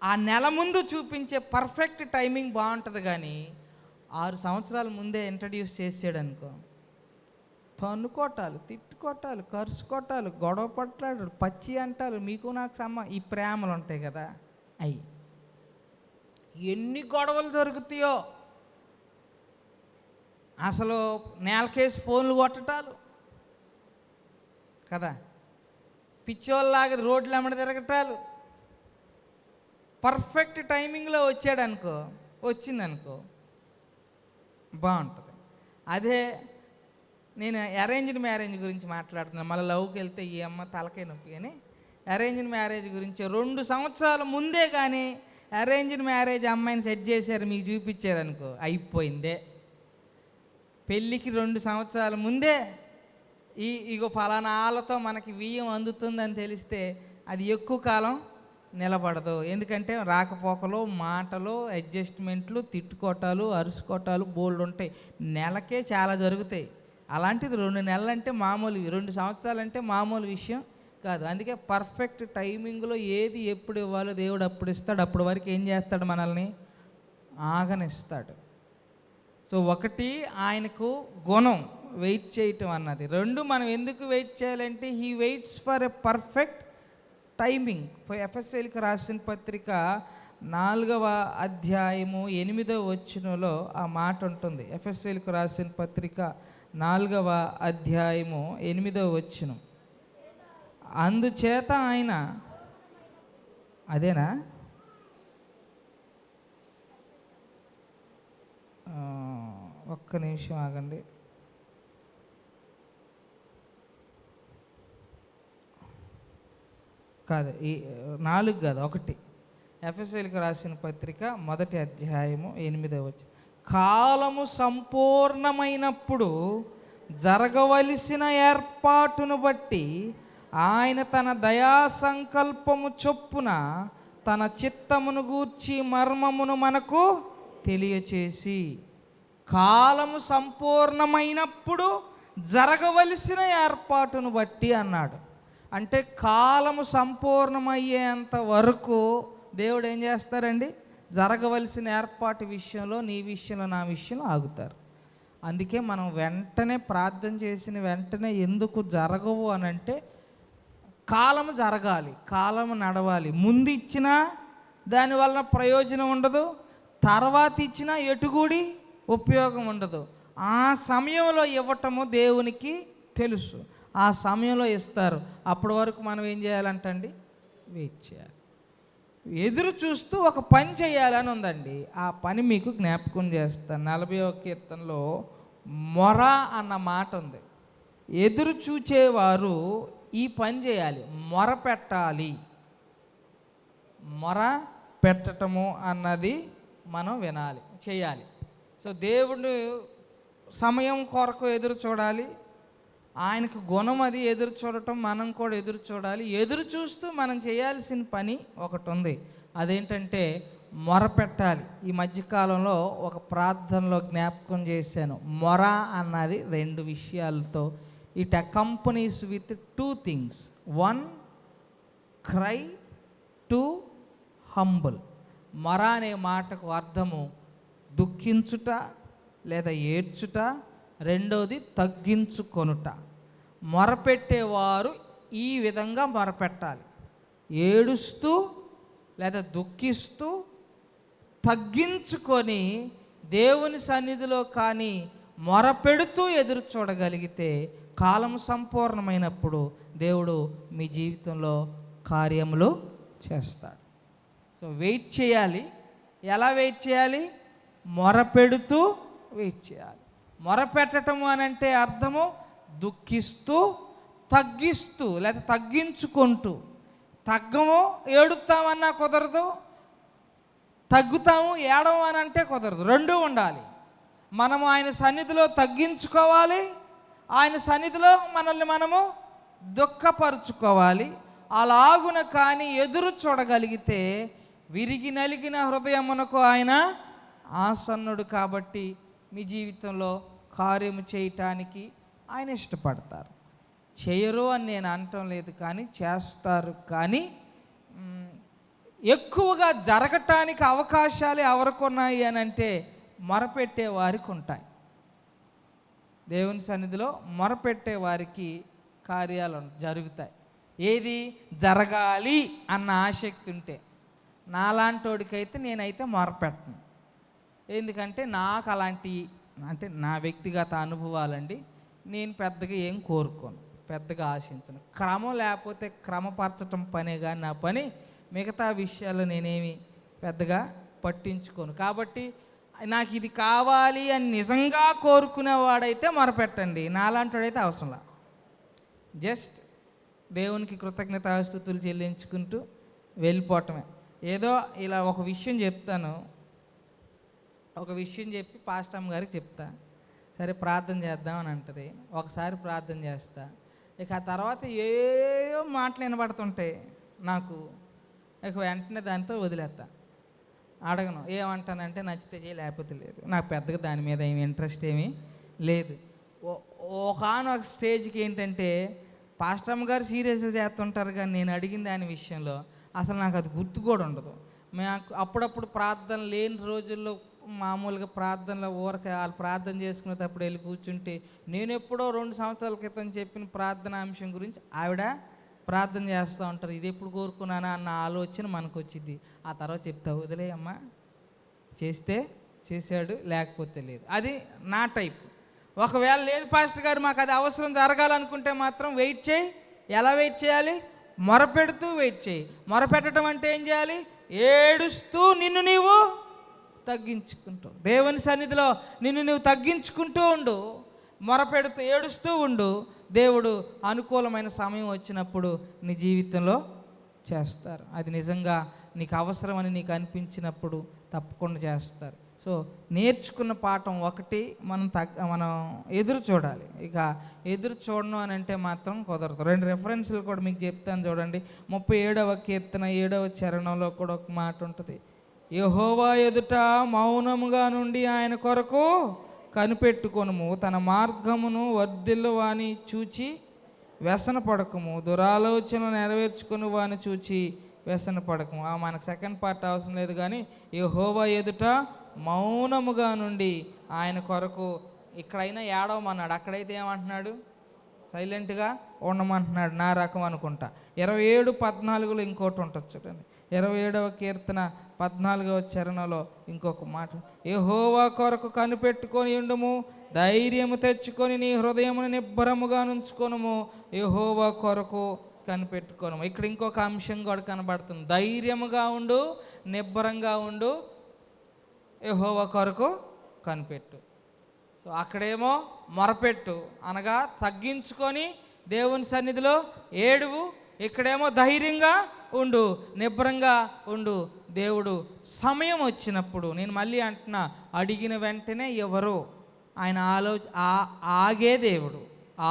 A: ఆ నెల ముందు చూపించే పర్ఫెక్ట్ టైమింగ్ బాగుంటుంది. కానీ 6 సంవత్సరాల ముందే ఇంట్రడ్యూస్ చేసాడు అనుకో, తన్నుకోటాలు, తిట్టుకోటాలు, కరుచుకోటాలు, గొడవ పట్లాడు, పచ్చి అంటారు, మీకు నాకు ఈ ప్రేమలు ఉంటాయి కదా, అవి ఎన్ని గొడవలు జరుగుతాయో. అసలు నేలకేసి ఫోన్లు కొట్టటాలు కదా, పిచ్చోళ్ళలాగా రోడ్లు ఎమ్మడి తిరగటాలు. పర్ఫెక్ట్ టైమింగ్లో వచ్చిందనుకో బాగుంటుంది. అదే నేను అరేంజ్డ్ మ్యారేజ్ గురించి మాట్లాడుతున్నాను. మళ్ళీ లవ్కి వెళ్తే ఈ అమ్మ తలకాయ నొప్పి. కానీ అరేంజ్డ్ మ్యారేజ్ గురించి 2 సంవత్సరాల ముందే కానీ అరేంజ్డ్ మ్యారేజ్ అమ్మాయిని సెట్ చేశారు, మీకు చూపించారనుకో, అయిపోయిందే. పెళ్ళికి 2 సంవత్సరాల ముందే ఇగో ఫలానా ఆళ్ళతో మనకి బియ్యం అందుతుందని తెలిస్తే అది ఎక్కువ కాలం నిలబడదు. ఎందుకంటే రాకపోకలు, మాటలు, అడ్జస్ట్మెంట్లు, తిట్టుకోటాలు, అరుసుకోటాలు బోల్డ్ ఉంటాయి. నెలకే చాలా జరుగుతాయి. అలాంటిది 2 నెలలు అంటే మామూలు, 2 సంవత్సరాలు అంటే మామూలు విషయం కాదు. అందుకే పర్ఫెక్ట్ టైమింగ్లో ఏది ఎప్పుడు ఇవ్వాలో దేవుడు అప్పుడు ఇస్తాడు. అప్పటి వరకు ఏం చేస్తాడు? మనల్ని ఆగనిస్తాడు. సో 1 ఆయనకు గుణం వెయిట్ చేయటం అన్నది. 2 మనం ఎందుకు వెయిట్ చేయాలంటే, he waits for a perfect timing. ఎఫెసీయులకు రాసిన పత్రిక 4వ అధ్యాయము 8వ వచనంలో ఆ మాట ఉంటుంది. ఎఫెసీయులకు రాసిన పత్రిక 4వ అధ్యాయము 8వ వచనం. అందుచేత ఆయన, అదేనా? ఒక్క నిమిషం ఆగండి. కాదు, ఈ 4 కాదు, 1. ఎఫెసీయులకు రాసిన పత్రిక 1వ అధ్యాయము 8వ వచనం. కాలము సంపూర్ణమైనప్పుడు జరగవలసిన ఏర్పాటును బట్టి ఆయన తన దయా సంకల్పము చొప్పున తన చిత్తమును గూర్చి మర్మమును మనకు తెలియచేసి. కాలము సంపూర్ణమైనప్పుడు జరగవలసిన ఏర్పాటును బట్టి అన్నాడు. అంటే కాలము సంపూర్ణమయ్యేంత వరకు దేవుడు ఏం చేస్తారండి? జరగవలసిన ఏర్పాటు విషయంలో, నీ విషయంలో, నా విషయంలో ఆగుతారు. అందుకే మనం వెంటనే ప్రార్థన చేసిన వెంటనే ఎందుకు జరగవు అని అంటే, కాలము జరగాలి, కాలము నడవాలి. ముందు ఇచ్చినా దానివల్ల ప్రయోజనం ఉండదు, తర్వాత ఇచ్చినా ఎటుగూడి ఉపయోగం ఉండదు. ఆ సమయంలో ఇవ్వటము దేవునికి తెలుసు. ఆ సమయంలో ఇస్తారు. అప్పటి వరకు మనం ఏం చేయాలంటండి? వెయిట్ చేయాలి. ఎదురు చూస్తూ ఒక పని చేయాలని ఉందండి. ఆ పని మీకు జ్ఞాపకం చేస్తాను. 40వ కీర్తనలో మొర అన్న మాట ఉంది. ఎదురు చూచేవారు ఈ పని చేయాలి, మొర పెట్టాలి. మొర పెట్టటము అన్నది మనం వినాలి, చేయాలి. సో దేవుడు సమయం కొరకు ఎదురు చూడాలి, ఆయనకు గుణం అది ఎదురు చూడటం, మనం కూడా ఎదురు చూడాలి. ఎదురు చూస్తూ మనం చేయాల్సిన పని ఒకటి ఉంది, అదేంటంటే మొరపెట్టాలి. ఈ మధ్యకాలంలో ఒక ప్రార్థనలో జ్ఞాపకం చేశాను, మొర అన్నది 2 విషయాలతో. It accompanies with 2 things. 1 cry, 2 humble. మొర అనే మాటకు అర్థము దుఃఖించుట లేదా ఏడ్చుట, రెండోది తగ్గించుకొనుట. మొరపెట్టేవారు ఈ విధంగా మొరపెట్టాలి, ఏడుస్తూ లేదా దుఃఖిస్తూ తగ్గించుకొని దేవుని సన్నిధిలో కానీ మొరపెడుతూ ఎదురు చూడగలిగితే కాలం సంపూర్ణమైనప్పుడు దేవుడు మీ జీవితంలో కార్యములు చేస్తాడు. సో వెయిట్ చేయాలి. ఎలా వెయిట్ చేయాలి? మొరపెడుతూ వెయిట్ చేయాలి. మొరపెట్టడము అని అంటే అర్థము దుఃఖిస్తూ, తగ్గిస్తూ లేదా తగ్గించుకుంటూ. తగ్గము ఏడుస్తామన్నా కుదరదు, తగ్గుతాము ఏడము అని అంటే కుదరదు, 2 ఉండాలి. మనము ఆయన సన్నిధిలో తగ్గించుకోవాలి, ఆయన సన్నిధిలో మనల్ని మనము దుఃఖపరుచుకోవాలి. అలాగున కానీ ఎదురు చూడగలిగితే విరిగి నలిగిన హృదయమునకు ఆయన ఆసన్నుడు కాబట్టి మీ జీవితంలో కార్యము చేయటానికి ఆయన ఇష్టపడతారు. చేయరు అని నేను అనటం లేదు, కానీ చేస్తారు. కానీ ఎక్కువగా జరగటానికి అవకాశాలు ఎవరికున్నాయి అని అంటే మొరపెట్టే వారికి ఉంటాయి. దేవుని సన్నిధిలో మొరపెట్టే వారికి కార్యాలు జరుగుతాయి. ఏది జరగాలి అన్న ఆసక్తి ఉంటే. నాలాంటోడికైతే నేనైతే మొరపెట్టను. ఎందుకంటే నాకు అలాంటి అంటే నా వ్యక్తిగత అనుభవాలండి, నేను పెద్దగా ఏం కోరుకోను, పెద్దగా ఆశించను. క్రమం లేకపోతే క్రమపరచటం పనే కానీ నా పని, మిగతా విషయాలు నేనేమి పెద్దగా పట్టించుకోను. కాబట్టి నాకు ఇది కావాలి అని నిజంగా కోరుకునేవాడైతే మొరపెట్టండి, నాలాంటివాడైతే అవసరంలా. జస్ట్ దేవునికి కృతజ్ఞతాస్తుతులు చెల్లించుకుంటూ వెళ్ళిపోవటమే. ఏదో ఇలా ఒక విషయం చెప్తాను, ఒక విషయం చెప్పి పాస్టమ్ గారికి చెప్తా, సరే ప్రార్థన చేద్దామని అంటది. ఒకసారి ప్రార్థన చేస్తా, ఇక ఆ తర్వాత ఏవో మాటలు వినబడుతుంటాయి నాకు, ఇక వెంటనే దాంతో వదిలేస్తా, అడగను. ఏమంటానంటే నచ్చితే చేయి, లేకపోతే లేదు. నాకు పెద్దగా దాని మీద ఏమి ఇంట్రెస్ట్ ఏమీ లేదు. ఒకనొక స్టేజ్కి ఏంటంటే పాస్టమ్ గారు సీరియస్గా చేస్తుంటారు, కానీ నేను అడిగిన దాని విషయంలో అసలు నాకు అది గుర్తు కూడా ఉండదు. మాకు అప్పుడప్పుడు ప్రార్థన లేని రోజుల్లో మామూలుగా ప్రార్థనలో ఊరక వాళ్ళు ప్రార్థన చేసుకునేటప్పుడు వెళ్ళి కూర్చుంటే నేను ఎప్పుడో 2 సంవత్సరాల క్రితం చెప్పిన ప్రార్థన అంశం గురించి ఆవిడ ప్రార్థన చేస్తూ ఉంటారు. ఇది ఎప్పుడు కోరుకున్నానా అన్న ఆలోచన మనకు వచ్చింది. ఆ తర్వాత చెప్తా, వదిలేయమ్మా, చేస్తే చేశాడు, లేకపోతే లేదు. అది నా టైప్. ఒకవేళ లేదు పాస్టర్ గారు మాకు అది అవసరం జరగాలనుకుంటే మాత్రం వెయిట్ చేయి. ఎలా వెయిట్ చేయాలి? మొరపెడుతూ వెయిట్ చేయి. మొరపెట్టడం అంటే ఏం చేయాలి? ఏడుస్తూ నిన్ను నీవు తగ్గించుకుంటూ, దేవుని సన్నిధిలో నిన్ను నువ్వు తగ్గించుకుంటూ ఉండు, మొరపెడుతూ ఏడుస్తూ ఉండు. దేవుడు అనుకూలమైన సమయం వచ్చినప్పుడు నీ జీవితంలో చేస్తారు. అది నిజంగా నీకు అవసరమని నీకు అనిపించినప్పుడు తప్పకుండా చేస్తారు. సో నేర్చుకున్న పాఠం ఒకటి, మనం ఎదురు చూడాలి. ఇక ఎదురు చూడను అని అంటే మాత్రం కుదరదు. 2 రెఫరెన్స్లు కూడా మీకు చెప్తాను చూడండి. 37వ కీర్తన 7వ చరణంలో కూడా ఒక మాట ఉంటుంది. యెహోవా ఎదుట మౌనముగా నుండి ఆయన కొరకు కనిపెట్టుకొనుము, తన మార్గమును వర్ధిల్లు వాని చూచి వ్యసన పడకము, దురాలోచన నెరవేర్చుకుని వాని చూచి వ్యసన పడకము. మనకు సెకండ్ పార్ట్ అవసరం లేదు, కానీ యెహోవా ఎదుట మౌనముగా నుండి ఆయన కొరకు. ఇక్కడైనా ఏడవమన్నాడు, అక్కడైతే ఏమంటున్నాడు? సైలెంట్గా ఉండమంటున్నాడు. నా రకం అనుకుంటా. 27:14 ఇంకోటి ఉంటుంది చూడండి. 27వ కీర్తన 14వ చరణంలో ఇంకొక మాట, యెహోవా కొరకు కనిపెట్టుకొని ఉండుము, ధైర్యము తెచ్చుకొని నీ హృదయమును నిబ్బరముగా నుంచుకొనుము, యెహోవా కొరకు కనిపెట్టుకోను. ఇక్కడ ఇంకొక అంశం కూడా కనబడుతుంది. ధైర్యముగా ఉండు, నిబ్బరంగా ఉండు, యెహోవా కొరకు కనిపెట్టు. సో అక్కడేమో మొరపెట్టు అనగా తగ్గించుకొని దేవుని సన్నిధిలో ఏడువు, ఇక్కడేమో ధైర్యంగా ఉండు, నిబ్బరంగా ఉండు. దేవుడు సమయం వచ్చినప్పుడు, నేను మళ్ళీ అంటున్నా, అడిగిన వెంటనే ఎవరు ఆయన ఆగే దేవుడు,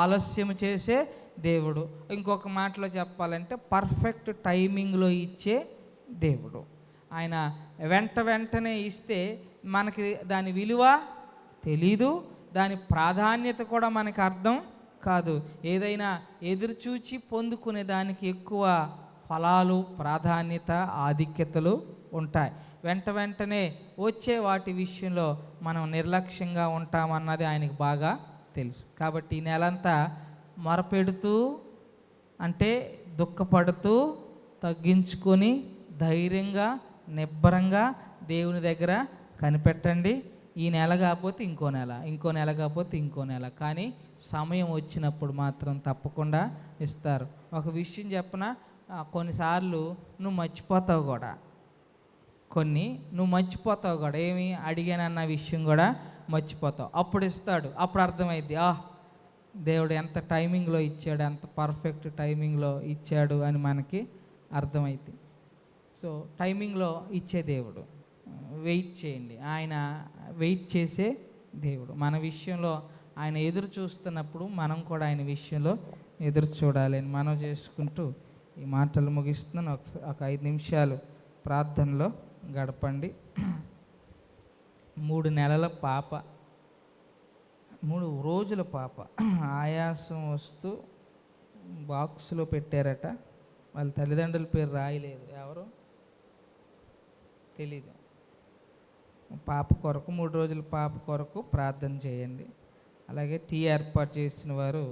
A: ఆలస్యం చేసే దేవుడు. ఇంకొక మాటలో చెప్పాలంటే పర్ఫెక్ట్ టైమింగ్లో ఇచ్చే దేవుడు. ఆయన వెంటనే ఇస్తే మనకి దాని విలువ తెలీదు, దాని ప్రాధాన్యత కూడా మనకి అర్థం కాదు. ఏదైనా ఎదురుచూచి పొందుకునే దానికి ఎక్కువ ఫలాలు, ప్రాధాన్యత, ఆధిక్యతలు ఉంటాయి. వెంటనే వచ్చే వాటి విషయంలో మనం నిర్లక్ష్యంగా ఉంటామన్నది ఆయనకు బాగా తెలుసు. కాబట్టి ఈ నెలంతా మొరపెడుతూ, అంటే దుఃఖపడుతూ, తగ్గించుకొని ధైర్యంగా నిబ్బరంగా దేవుని దగ్గర కనిపెట్టండి. ఈ నెల కాకపోతే ఇంకో నెల, ఇంకో నెల కాకపోతే ఇంకో నెల, కానీ సమయం వచ్చినప్పుడు మాత్రం తప్పకుండా ఇస్తారు. ఒక విషయం చెప్పనా, కొన్నిసార్లు నువ్వు మర్చిపోతావు కూడా, ఏమి అడిగానన్న విషయం కూడా మర్చిపోతావు. అప్పుడు ఇస్తాడు, అప్పుడు అర్థమైద్ది, దేవుడు ఎంత టైమింగ్లో ఇచ్చాడు, ఎంత పర్ఫెక్ట్ టైమింగ్లో ఇచ్చాడు అని మనకి అర్థమైంది. సో టైమింగ్లో ఇచ్చే దేవుడు. వెయిట్ చేయండి, ఆయన వెయిట్ చేసే దేవుడు. మన విషయంలో ఆయన ఎదురు చూస్తున్నప్పుడు మనం కూడా ఆయన విషయంలో ఎదురు చూడాలి అని మనం చేసుకుంటూ ఈ మాటలు ముగిస్తున్నాను. ఒక 5 నిమిషాలు ప్రార్థనలో గడపండి. 3 నెలల పాప, 3 రోజుల పాప ఆయాసం వస్తూ బాక్స్లో పెట్టారట. వాళ్ళ తల్లిదండ్రుల పేరు రాయలేదు, ఎవరు తెలీదు. పాప కొరకు, 3 రోజుల పాప కొరకు ప్రార్థన చేయండి. అలాగే టీ ఏర్పాటు చేసిన వారు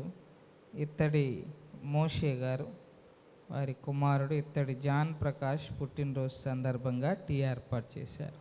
A: ఇత్తడి మోషే గారు, వారి కుమారుడు ఇత్తడి జాన్ ప్రకాష్ పుట్టినరోజు సందర్భంగా టీ ఏర్పాటు చేశారు.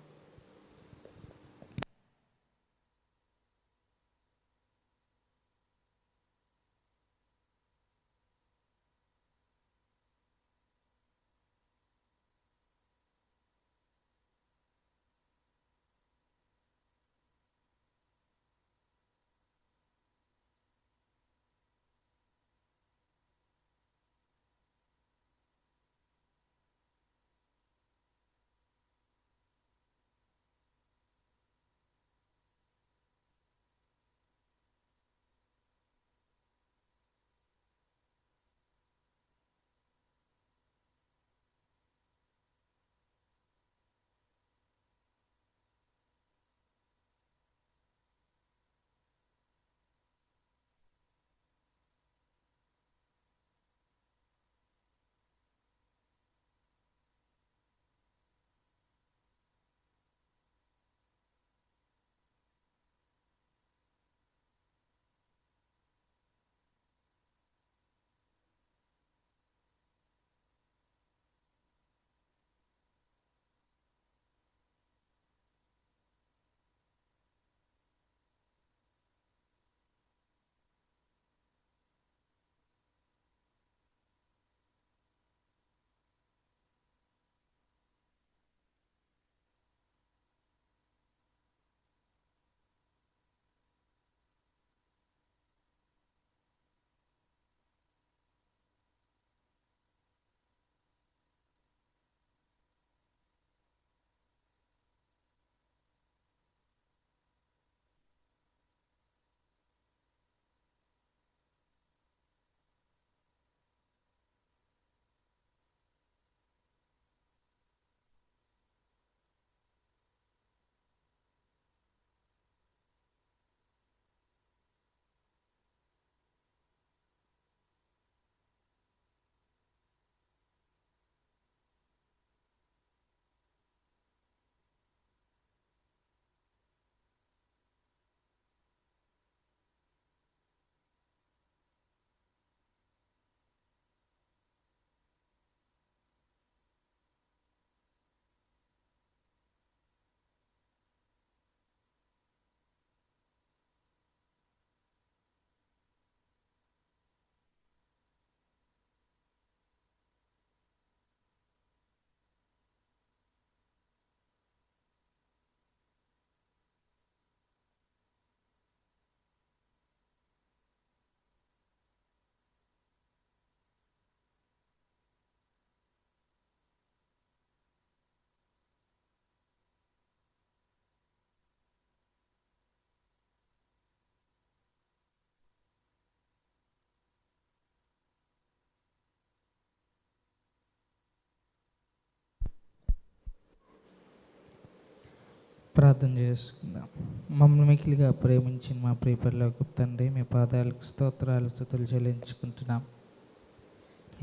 A: ప్రార్థన చేసుకుందాం. మమ్మల్ని మికిలిగా ప్రేమించిన మా ప్రియపరలోకి తండ్రి, మీ పాదాలకు స్తోత్రాలు స్తుతులు చెల్లించుకుంటున్నాం.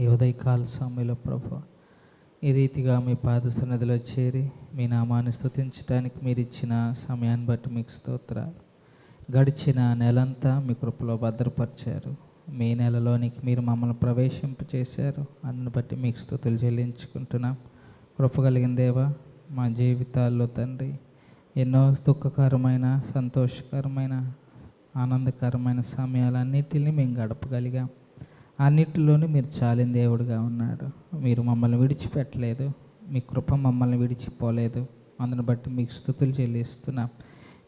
A: ఈ ఉదయకాల సమయంలో ప్రభువా, ఈ రీతిగా మీ పాద సన్నిధిలో చేరి మీ నామాన్ని స్తుతించడానికి మీరు ఇచ్చిన సమయాన్ని బట్టి మీకు స్తోత్రాలు. గడిచిన నెలంతా మీ కృపలో భద్రపరిచారు. మీ నెలలోనికి మీరు మమ్మల్ని ప్రవేశింపచేశారు. అందుని బట్టి మీకు స్తుతులు చెల్లించుకుంటున్నాం. కృప కలిగిన దేవా, మా జీవితాల్లో తండ్రి ఎన్నో దుఃఖకరమైన, సంతోషకరమైన, ఆనందకరమైన సమయాలన్నిటిని మేము గడపగలిగాం. అన్నిటిలోనూ మీరు చాలిన దేవుడుగా ఉన్నాడు. మీరు మమ్మల్ని విడిచిపెట్టలేదు. మీ కృప మమ్మల్ని విడిచిపోలేదు. అందుని బట్టి మీకు స్తుతులు చెల్లిస్తున్నాం.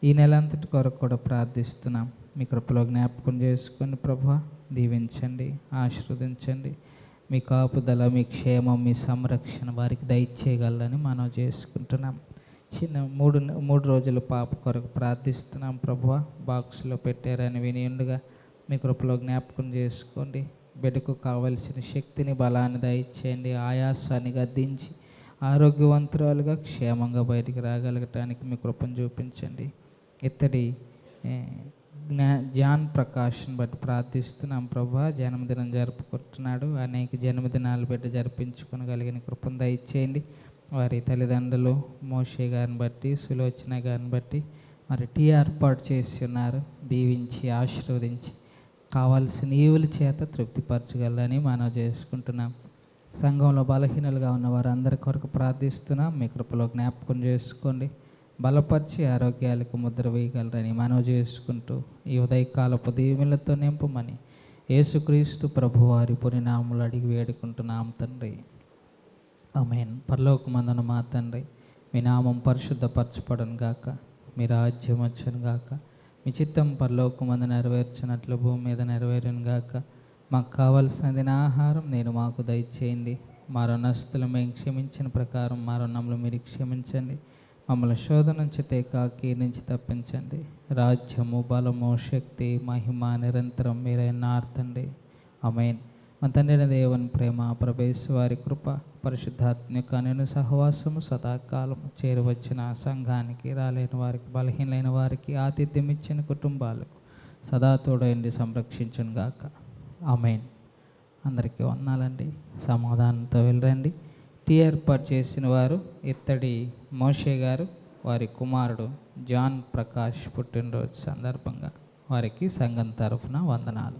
A: ఈ నెలంతటి కొరకు కూడా ప్రార్థిస్తున్నాం. మీ కృపలో జ్ఞాపకం చేసుకొని ప్రభువా దీవించండి, ఆశీర్వదించండి. మీ కాపుదల, మీ క్షేమం, మీ సంరక్షణ వారికి దయచేయగలని మనం చేసుకుంటున్నాం. మూడు రోజుల పాప కొరకు ప్రార్థిస్తున్నాం ప్రభువా. బాక్స్లో పెట్టారని వినియుండగా మీ కృపలో జ్ఞాపకం చేసుకోండి. బిడ్డకు కావలసిన శక్తిని, బలాన్ని దయచేయండి. ఆయాసాన్ని గద్దించి ఆరోగ్యవంతురాలుగా క్షేమంగా బయటికి రాగలగటానికి మీ కృపను చూపించండి. ఇత్తడి జాన్ ప్రకాష్ని బట్టి ప్రార్థిస్తున్నాం ప్రభువా. జన్మదినం జరుపుకుంటున్నాడు. అనేక జన్మదినాలు బిడ్డ జరిపించుకోగలిగిన కృపను దయచేయండి. వారి తల్లిదండ్రులు మోషే గారిని బట్టి, సులోచన గారిని బట్టి మరి టీ ఏర్పాటు చేసి ఉన్నారు. దీవించి ఆశీర్వదించి కావాల్సిన ఈవుల చేత తృప్తిపరచగలని మనం చేసుకుంటున్నాం. సంఘంలో బలహీనులుగా ఉన్న వారందరి కొరకు ప్రార్థిస్తున్నాం. మీ కృపలో జ్ఞాపకం చేసుకోండి. బలపరిచి ఆరోగ్యాలకు ముద్ర వేయగలరని మనం చేసుకుంటూ ఈ ఉదయకాలపు దీవెనలతో నింపమని యేసుక్రీస్తు ప్రభువారి పునినామములు అడిగి వేడుకుంటున్నాం తండ్రి. ఆమేన్. పరలోకమందున మా తండ్రి, మీ నామం పరిశుద్ధపరచబడును గాక, మీ రాజ్యం వచ్చును గాక, మీ చిత్తం పరలోకమందు నెరవేర్చినట్లు భూమి మీద నెరవేరును గాక. మాకు కావలసినది నా ఆహారం నేను మాకు దయచేయండి. మా రుణస్తులు మేము క్షమించిన ప్రకారం మా రుణములు మీరు క్షమించండి. మమ్మల్ని శోధన నుంచి తేకాకి నుంచి తప్పించండి. రాజ్యము, బలము, శక్తి, మహిమ నిరంతరం మీరైన తండ్రి. ఆమేన్. మా తండ్రి దేవుని ప్రేమ, ప్రభేశు వారి కృప, పరిశుద్ధాత్మక నేను సహవాసము సదాకాలము చేరువచ్చిన సంఘానికి, రాలేని వారికి, బలహీనైన వారికి, ఆతిథ్యం ఇచ్చిన కుటుంబాలకు సదా తోడైండి సంరక్షించును గాక. ఆమేన్. అందరికీ వందనాలండి. సమాధానంతో వెళ్ళండి. టీ ఏర్పాటు చేసిన వారు ఇత్తడి మోషే గారు, వారి కుమారుడు జాన్ ప్రకాష్ పుట్టినరోజు సందర్భంగా వారికి సంఘం తరఫున వందనాలు.